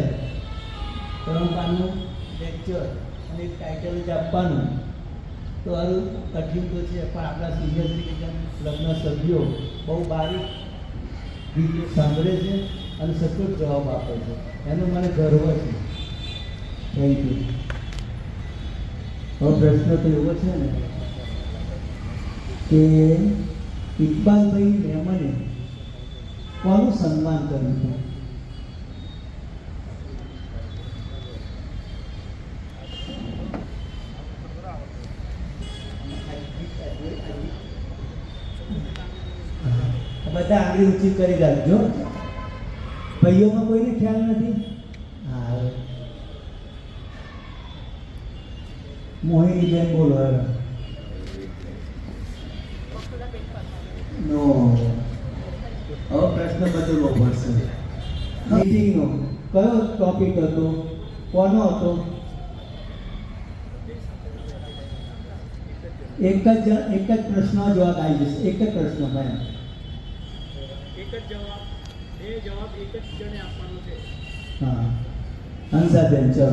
પરંપરાનું લેક્ચર અને ટાઇટલ જ આપવાનું તો આવું કઠિન તો છે, પણ આપણા સિનિયર સિટીઝન ક્લબના સભ્યો બહુ બારીક રીતે સાંભળે છે અને સચોટ જવાબ આપે છે, એનો મને ગર્વ છે. Thank you. હવે પ્રશ્ન તો એવો છે ને કે ઇકબાલભાઈ મેમને કોનું સન્માન કર્યું હતું? બધા આંગળી ઊંચી કરી રાખજો. ભાઈઓમાં કોઈને ખ્યાલ નથી? હા, મોહિનીબેન બોલો. નો, હવે પ્રશ્ન બદલવો પડશે. મીટિંગનો કયો ટોપિક હતો, કોનો હતો? એક જ પ્રશ્ન જવાબ આવી જશે. એક જ પ્રશ્ન ભાઈ. એક જ જવાબ, બે જવાબ એક જ જણે આપવાનો છે. હા, હંસાબેન ચલો.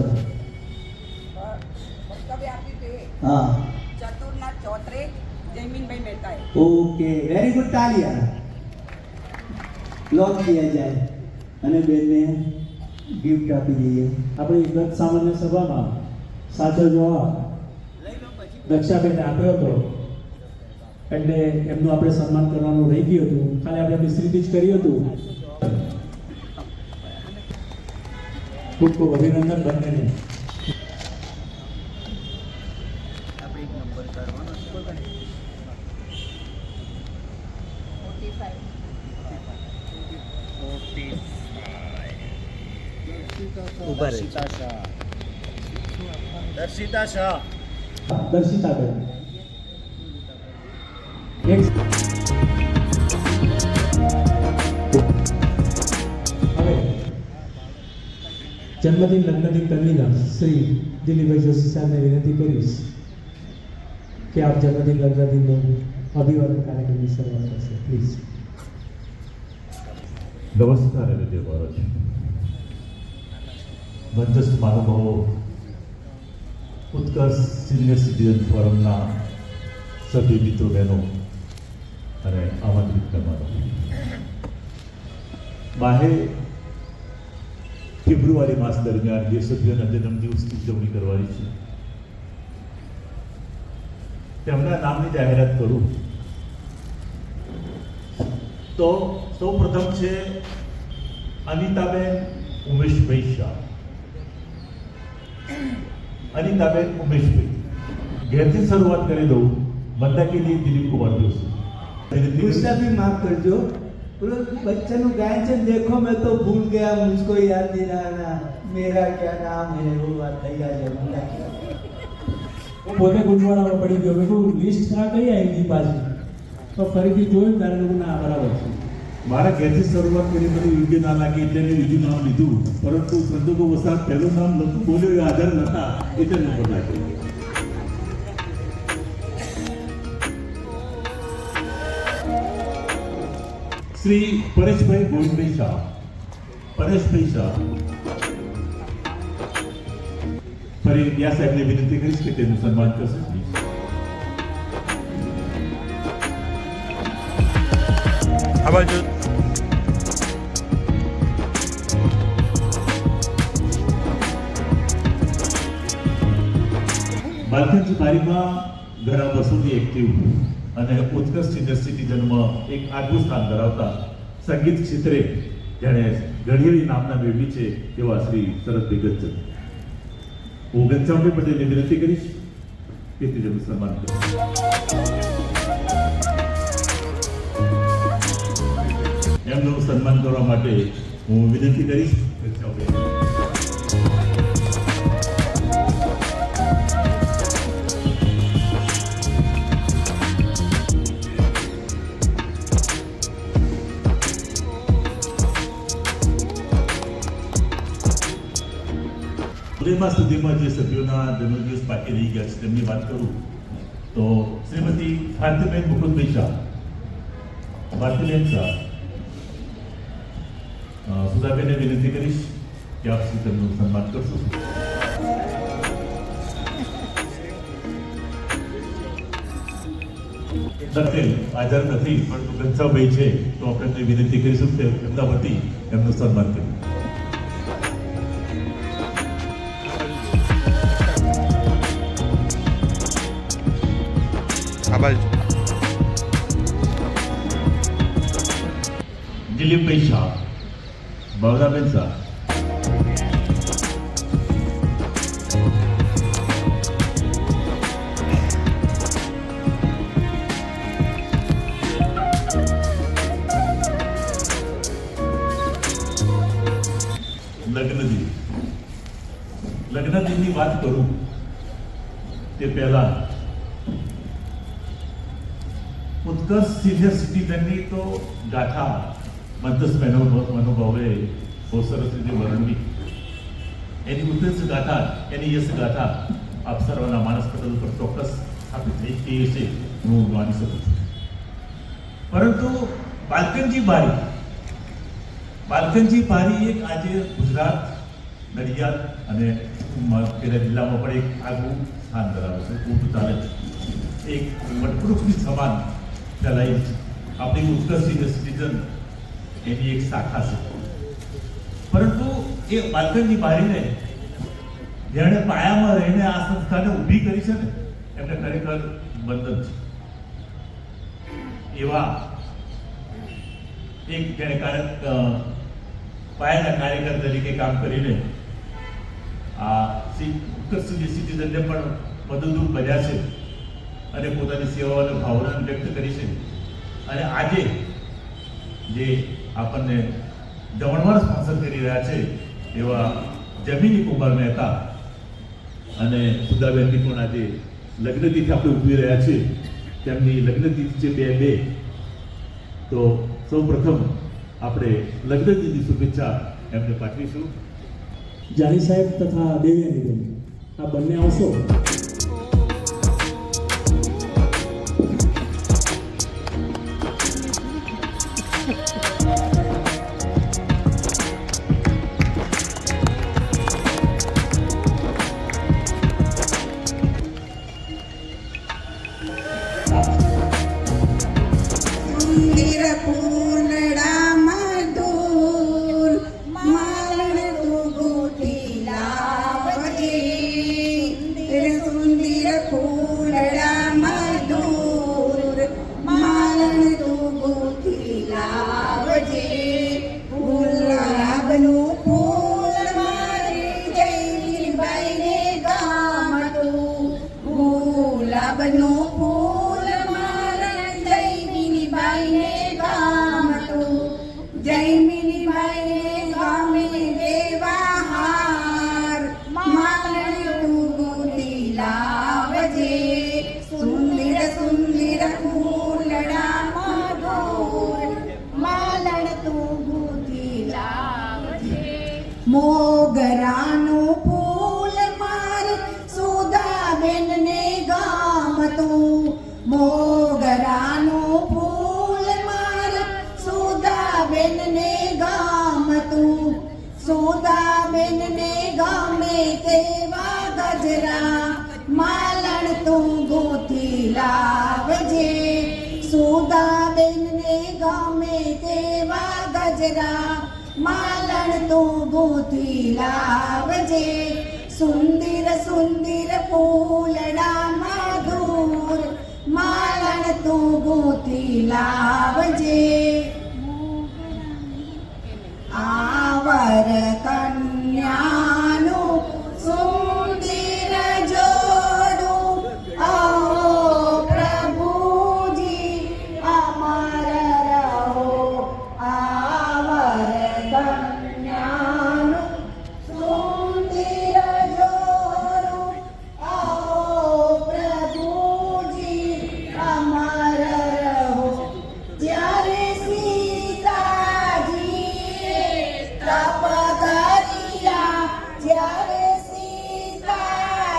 વક્તવ્ય આપ્યું તે હા, ચતુર્નાથ ચૌધરી જયમીનભાઈ મહેતાએ. Okay, very good. तालियां. लॉक किया जाए અને બેનને ગિફ્ટ આપી દઈએ. આપણી ગત સામાન્ય સભામાં સાચો જવાબ દક્ષાબેને આપ્યો હતો, એટલે એમનું આપણે સન્માન કરવાનું રહી ગયું હતું. ખાલી આપણે મિશ્રિત જ કર્યું હતું. ખૂબ ખૂબ અભિનંદન બંનેને. દર્શિતા શાહ. દર્શિતાબેન એક હવે જન્મદિન લગ્નદિન કન્વીનર શ્રી દિલીપભાઈ જોશી સાહેબને વિનંતી કરીશ કે આપ જન્મદિન લગ્નદિનનો અભિવાદન કાર્યક્રમની શરૂઆત કરશે. પ્લીઝ. નમસ્કાર અને જય ભારત. મંચસ્થ મહાનુભાવો, ઉત્કર્ષ સિનિયર સિટીઝન ફોરમના સભ્ય મિત્રો બહેનો અને આમંત્રિત મહેમાનો, માહે ફેબ્રુઆરી માસ દરમિયાન જે સભ્યોના જન્મદિવસની ઉજવણી કરવાની છે તેમના નામની જાહેરાત કરું તો સૌ પ્રથમ છે અનિતાબેન ઉમેશભાઈ શાહ. અનિતાબેન ઉમેશભાઈ, ઘેરથી શરૂઆત કરી દઉં. મંદાકીની દિલીપ કુમાર જોશી. गुस्ताखी माफ करजो. बोलो बच्चे नु गायन से देखो मैं तो भूल गया, मुझको याद नहीं रहा, मेरा क्या नाम है, वो बात થઈ આ જમના. હું પોતે ગુંજવાડામાં પડી ગયો. મેં કહું લિસ્ટ આ કઈ આવી પાછી, તો ફરીથી જોયું ત્યારે લોકો ના બરાબર છે. મારા ઘેરથી શરૂઆત કરી બધું યોગ્ય ના લાગે એટલે મેં બીજું નામ લીધું, પરંતુ સંજોગો વસાત પહેલું નામ નતું બોલ્યો એ આધાર નતા એટલે નંબર નાખ્યો. શ્રી પરેશભાઈ ગોવિંદભાઈ શાહ. પરેશભાઈ શાહ. ફરી યા સાહેબને વિનંતી કરીશ કે તેનું સન્માન કરશે. આ બાજુ બાલકંજ બારીમાં ઘણા વર્ષોથી એક્ટિવ અને ઉત્કર્ષ સિનિયર સિટીઝનમાં એક આગવું સ્થાન ધરાવતા સંગીત ક્ષેત્રે જેણે ઘણી નામના મેળવી છે એવા શ્રી શરદભાઈ ગજ્જર. હું ઘનશ્યામભાઈ પટેલને વિનંતી કરીશ કે તેનું સન્માન કરે. એમનું સન્માન કરવા માટે હું વિનંતી કરીશ ઘનશ્યામભાઈ. સુધીમાં સુધીમાં જે સભ્યોના જન્મદિવસ બાકી રહી ગયા છે તેમની વાત કરું તો શ્રીમતી ભારતીબેન મુકુંદભાઈ શાહ. ભારતીબેન શાહ. સુધાબેનને વિનંતી કરીશ કે આપ શ્રી તેમનું સન્માન કરશો. હાજર નથી પરંતુ ઘનશ્યામભાઈ છે તો આપણે એમને વિનંતી કરીશું કે એમના વતી એમનું સન્માન કર્યું. દિલીપભાઈ શાહ. ભાવનાબેન શાહ. લગ્નદિનની વાત કરું તે પહેલા ઉત્કર્ષ સિનિયર સિટીઝનની તો ગાથા મંતસ મનોભાવે બહુ સરસ રીતે વર્ણવી. એની ઉત્કર્ષ ગાથા, એની યશ ગાથા આપ સર્વના માનસ પટલ પર ચોક્કસ સ્થાપિત થઈ એ વિશે હું માની શકું છું. પરંતુ બાલકનજી બારી એક આજે ગુજરાત, નડિયાદ અને પેલા જિલ્લામાં પણ એક આગવું સ્થાન ધરાવે છે. ખૂબ ચાલે છે, એક વટવૃક્ષની સમાન ફેલાઈ છે. આપણી ઉત્કર્ષ સિનિયર સિટીઝન એની એક શાખા છે. પરંતુ એ બાલકનજી બારીને જેણે પાયામાં રહીને આ સંસ્થાને ઊભી કરી છે ને, એમને ખરેખર વંદન છે. એવા એક જેણે પાયાના કાર્યકર તરીકે કામ કરીને આ ઉત્કર્ષ સિનિયર સિટીઝનને પણ મદદરૂપ બન્યા છે અને પોતાની સેવાઓ અને ભાવનાને વ્યક્ત કરી છે. અને આજે જે આપણને જમણવાર સ્પોન્સર કરી રહ્યા છે એવા જમીની કુમાર મહેતા અને સુધાબેનની પણ આજે લગ્નતિથિ આપણે ઉજવી રહ્યા છીએ. તેમની લગ્નતિથિ છે 2/2. તો સૌ પ્રથમ આપણે લગ્નતિથિની શુભેચ્છા એમને પાઠવીશું. જાની સાહેબ તથા દેવ્યાનીબેન, આ બંને આવશો. મોગરાનું ફૂલ મારે સુધાબેનને ગામતું, મોગરાનું ફૂલ મારે સુધાબેનને ગામતું, સુધાબેનને ગમે તેવા ગજરા માલણ તું ગોતી લાવજે, સુધાબેનને ગમે તેવા ગજરા માલણ તું ગોતી લાવજે, સુંદર સુંદર ફૂલડા મધુર માલણ તું ગોતી લાવજે. આવર કન્યાનું સુંદર જોડું, આવો પ્રભુજી અમાર રહો. આવર કન્યાનું સુંદર જોડું, આવો પ્રભુજી અમાર રહો. જ્યારે સીતાજીએ તપ કર્યા, જ્યારે સીતાજીએ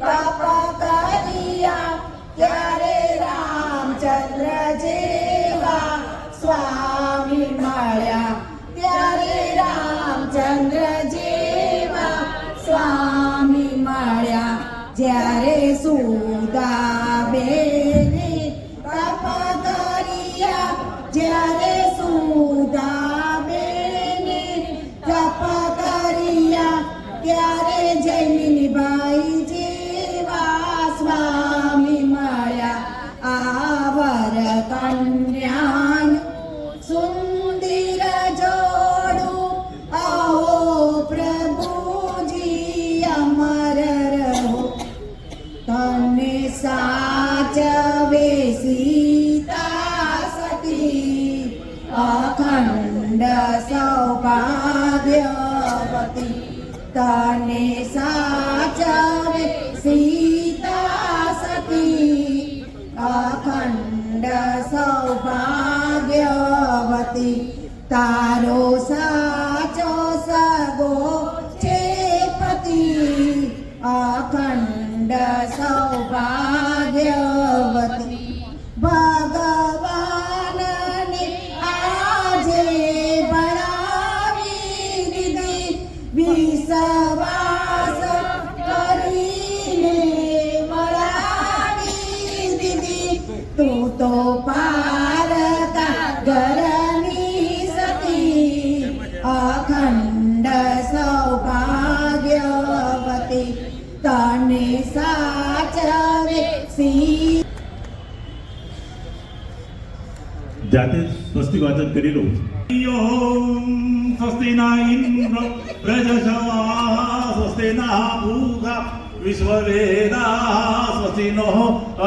તપ કર્યા, ત્યારે રામચંદ્ર જેવા સ્વામી મળ્યા, ત્યારે રામચંદ્ર જેવા સ્વામી મળ્યા. જ્યારે સુદાબેને તપ કર્યા, જ્યારે સુદાબેને તપ કર્યા, ત્યારે જૈમિનીબાઈ જેવા સ્વામી મળ્યા. આવર કન્યાનું સુંદર જોડું, આવો પ્રભુજી અમર રહો. તને સાચવે સીતા સતી, અખંડ સૌભાગ્યવતી. તને સાચવે સીતા સતી, અખંડ સૌભાગ્યવતી. તારો સાચો સગો છે પતિ, અખંડ સૌભાગ્યવતી. ઘરની સતી અખંડ સૌભાગ્યવતી તને સાચવે સી જાતે સ્વસ્તિ વાચન કરી લઉં. સ્વસ્તિ ના ઇન્દ્ર પ્રજશવા સ્વસ્તિ ના ભૂગા વિશ્વવેદા સ્વસ્તિ નો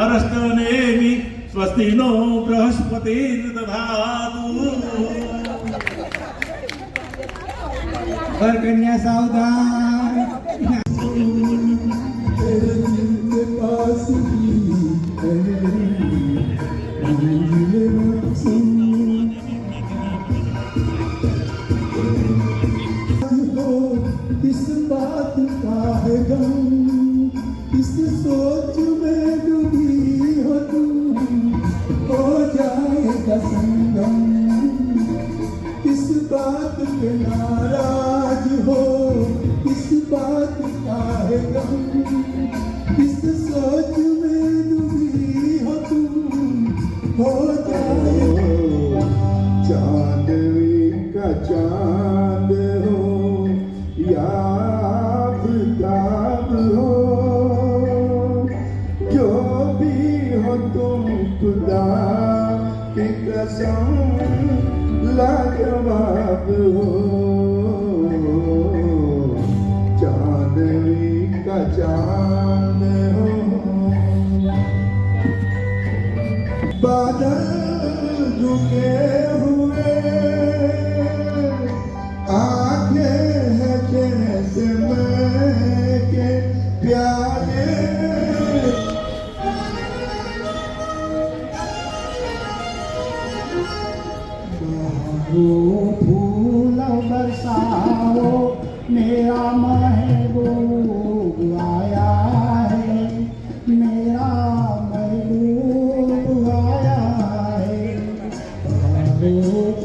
અરષ્ટનેમિ સ્વસ્તિ નો બૃહસ્પતિ દધાતુ. પર કન્યા સાવધાન. इस बात का है गम, इस सोच में डूबी हो तुम, हो जाएगा संगम. इस बात पे नाराज हो, इस बात का है गम, इस सोच में डूबी हो तुम, हो जाएगा. चांदनी का चांद हो याब हो, जो भी हो तुम खुदा की कसम लाजवाब हो. चांदनी का चांद हो, बादल झुके हुए आंखें हैं जैसे मैं के प्यारे. फूल बरसाओ मेरा महबूब आया है, मेरा महबूब आया है.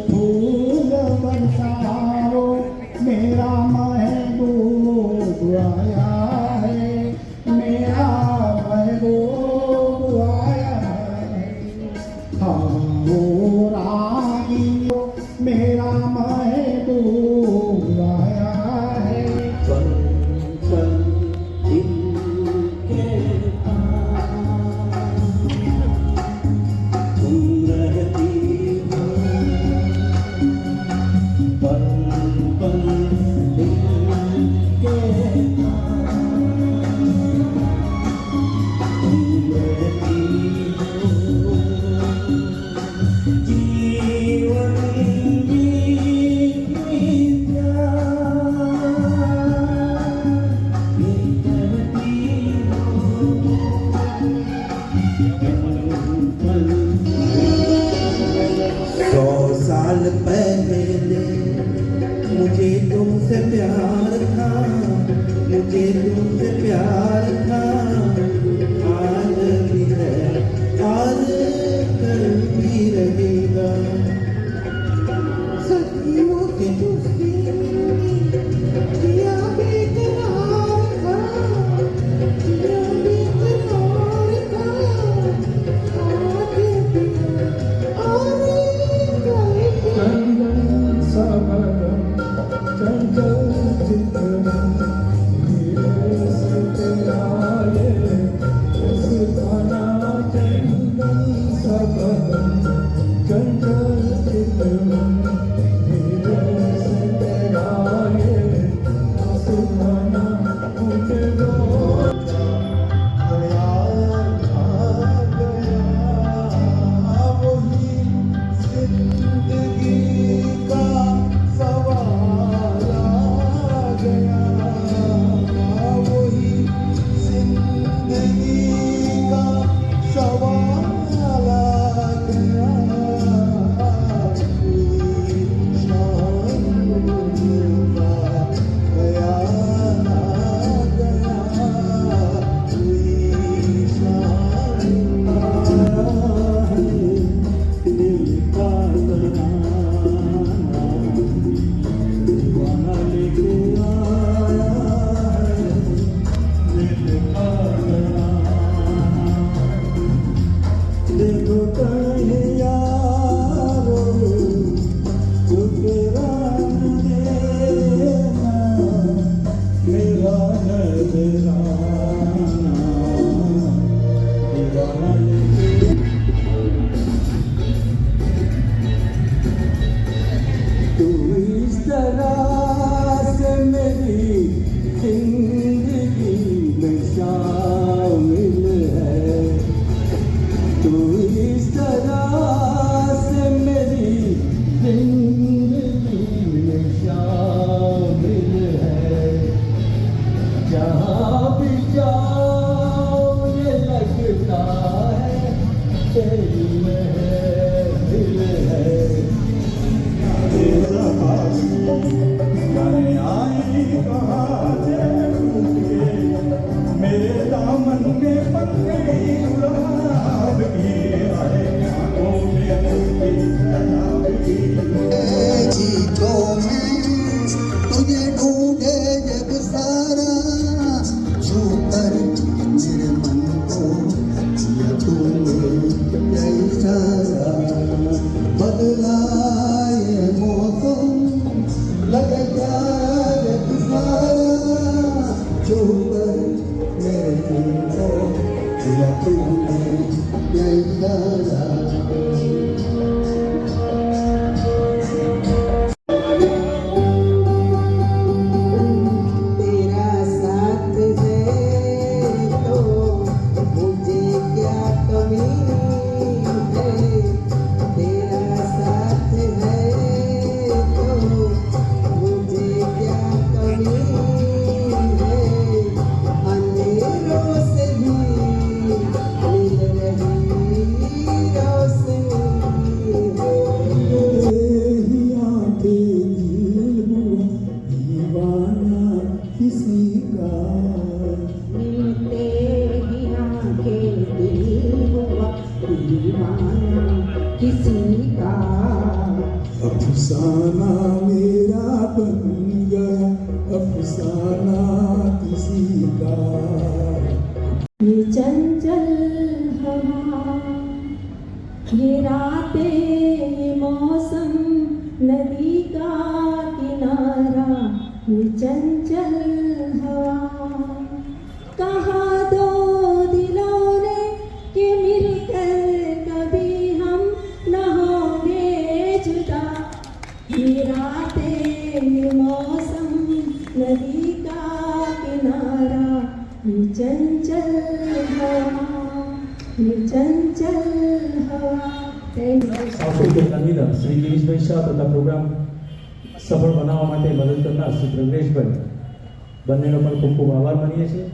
फूल बरसाओ मेरा महबूब आया है, मेरा महबूब आया है. आओ रागियो मेरा महबूब आया है. पल पल दिल के पास तुम रहती हो, पल पल दिल के पास तुम रहती हो. जीवन साल पहले मुझे तुमसे प्यार था, मुझे तुमसे प्यार था. आज भी है आज कल भी रहेगा. सदियों की दोस्ती जिया बेकरार था, जिया बेकरार था. आज भी बदलाए मौसम लगे प्यार तुम्हारा छोकर मेरे तुमको दिया तुमने क्या इशारा तेरा साथ है तो मुझे क्या कमी है तेरा साथ है तो मुझे क्या कमी है अंधेरों से भी मिल रही रोशनी है ही आंखें दिल हुआ दीवाना किसी का मिलते ही आंखें दिल हुआ दीवाना किसी का अफसाना मेरा बन गया अफसाना किसी का ये चंचल हवा ये रातें ये मौसम नदी का किनारा ये चंचल हवा कहा दो दिलों ने कि मिलकर कभी हम न होंगे जुदा ये रातें ये मौसम नदी का किनारा ये चंचल हवा ये चंचल हवा સાંસ્કૃતિક કન્વીનર શ્રી ગિરીશભાઈ શાહ તથા પ્રોગ્રામ સફળ બનાવવા માટે મદદ કરનાર શ્રી પ્રજ્ઞેશભાઈ બંનેનો પણ ખૂબ ખૂબ આભાર માનીએ છીએ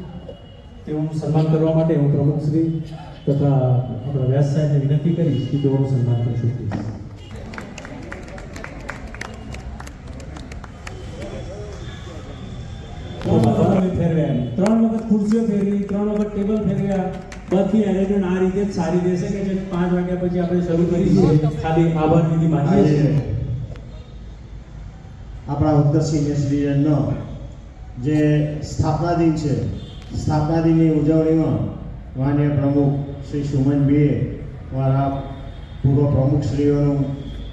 તેઓનું સન્માન કરવા માટે હું પ્રમુખ શ્રી તથા આપણા વ્યાસ સાહેબને વિનંતી કરીશ કે તેઓનું સન્માન કરશું ત્રણ વખત ખુરશીઓ ફેરવી 3 વખત ટેબલ ફેરવ્યા બધી એરેન્જમેન્ટ આ રીતે જ સારી રહેશે કે જે 5 વાગ્યા પછી આપણે શરૂ કરીશું ખાલી આભાર વિધિ માનીએ છીએ આપણા ઉત્કર્ષ સિનિયર સિટીઝનનો જે સ્થાપના દિન છે સ્થાપના દિનની ઉજવણીમાં માનનીય પ્રમુખ શ્રી સુમનભાઈએ મારા પૂર્વ પ્રમુખશ્રીઓનું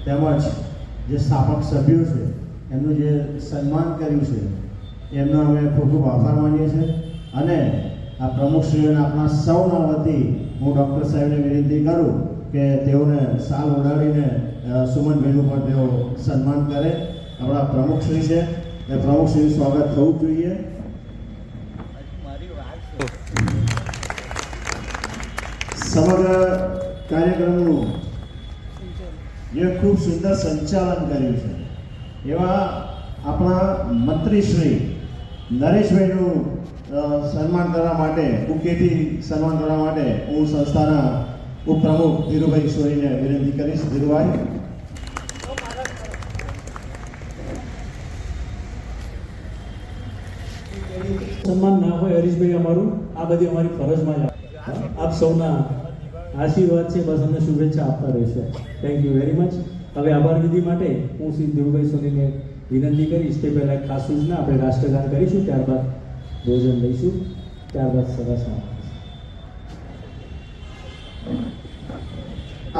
તેમજ જે સ્થાપક સભ્યો છે એમનું જે સન્માન કર્યું છે એમનો અમે ખૂબ ખૂબ આભાર માનીએ છીએ અને આ પ્રમુખશ્રીઓને આપણા સૌના વતી હું ડૉક્ટર સાહેબને વિનંતી કરું કે તેઓને સાલ ઉડાડીને સુમનભાઈનું પણ તેઓ સન્માન કરે આપણા પ્રમુખશ્રી છે એ પ્રમુખશ્રીનું સ્વાગત થવું જોઈએ સમગ્ર કાર્યક્રમનું જે ખૂબ સુંદર સંચાલન કર્યું છે એવા આપણા મંત્રીશ્રી નરેશભાઈનું સન્માન કરવા માટે બુકેથી સન્માન કરવા માટે હું સંસ્થાના ઉપપ્રમુખ ધીરુભાઈ ઈશ્વરીને વિનંતી કરીશ. ધીરુભાઈ. સન્માન ના હોય હરીશભાઈ અમારું આ બધી અમારી ફરજમાં જ આપ સૌના આશીર્વાદ છે બસ અમને શુભેચ્છા આપતા રહેશો. Thank you very much. હવે આભાર વિધિ માટે હું શ્રી ધીરુભાઈ સોનીને વિનંતી કરીશ તે પહેલાં ખાસ સૂચના આપણે રાષ્ટ્રગાન કરીશું ત્યારબાદ ભોજન લઈશું ત્યારબાદ સરસ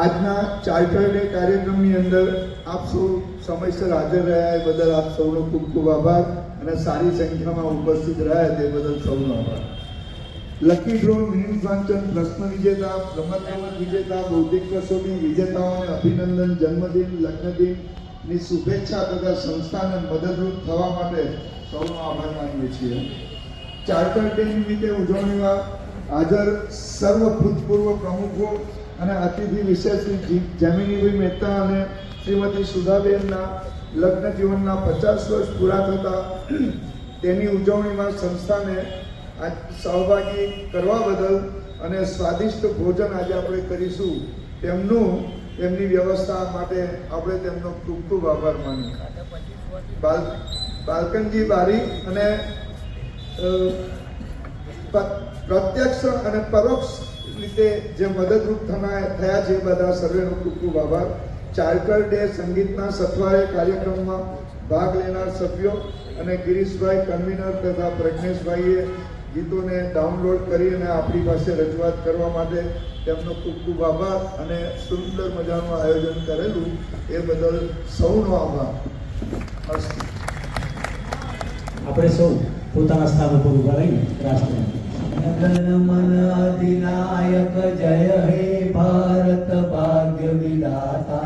આજના ચાર્ટર ડે કાર્યક્રમની અંદર આપ સૌ સમયસર હાજર રહ્યા એ બદલ આપ સૌનો ખૂબ ખૂબ આભાર અને સારી સંખ્યામાં ઉપસ્થિત રહ્યા તે બદલ સૌનો આભાર. લકી ડ્રો મિની વાંચન પ્રશ્ન વિજેતા રમતગમત વિજેતા બૌદ્ધિક કસોટી વિજેતાઓને અભિનંદન જન્મદિન લગ્નદિનની શુભેચ્છા તથા સંસ્થાને મદદરૂપ થવા માટે સૌનો આભાર માનીએ છીએ. ચાર્ટર ડે નિમિત્તે ઉજવણીમાં હાજર સર્વ ભૂતપૂર્વ પ્રમુખો અને અતિથિ વિશેષ શ્રી જમીનીભાઈ મહેતા અને શ્રીમતી સુધાબેનના લગ્ન જીવનના 50 વર્ષ પૂરા થતા તેની ઉજવણીમાં સંસ્થાને સહભાગી કરવા બદલ અને સ્વાદિષ્ટ ભોજન આજે આપણે કરીશું તેમની વ્યવસ્થા માટે આપણે તેમનો ખૂબ ખૂબ આભાર માનીએ. બાલકનજી બારી અને પ્રત્યક્ષ અને પરોક્ષ રીતે જે મદદરૂપ થયા છે બધા સર્વેનો ખૂબ ખૂબ આભાર. ચાર્ટર ડે સંગીતના સથવારે કાર્યક્રમમાં ભાગ લેનાર સભ્યો અને ગિરીશભાઈ કન્વીનર તથા પ્રજ્ઞેશભાઈએ ગીતોને ડાઉનલોડ કરી અને આપણી પાસે રજૂઆત કરવા માટે તેમનો ખૂબ ખૂબ આભાર અને સુંદર મજાનું આયોજન કરેલું એ બદલ સૌનો આભાર. અસ્તુ. આપણે સૌ પોતાના સ્થાન ઉપર ઉભા રહી રાષ્ટ્ર જન મન અધિનાયક જય હે ભારત ભાગ્ય વિધાતા.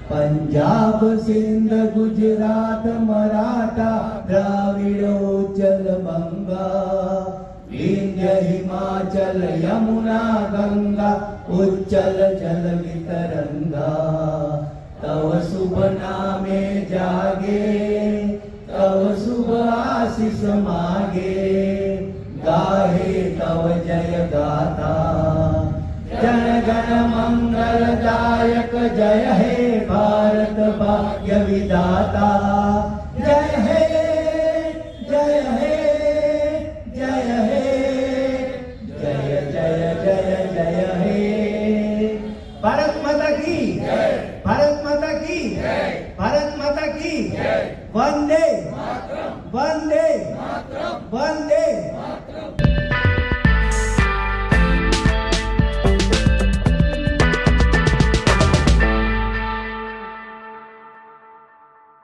પંજાબ સિંધ ગુજરાત મરાઠા દ્રાવિડ ઉચ્ચલ બંગા. વિંધ્ય હિમાચલ યમુના ગંગા ઉચ્ચલ જલ વિતરંગા. તવ શુભ નામે જાગે तव शुभ आशीष मागे. गाहे तव जय गाथा. जन गण मंगलदायक जय हे भारत भाग्य विधाता. जय हे जय हे जय हे जय जय जय जय हे. भारत माता की जय. भारत माता की जय. भारत माता की जय. वंदे वंदे वंदे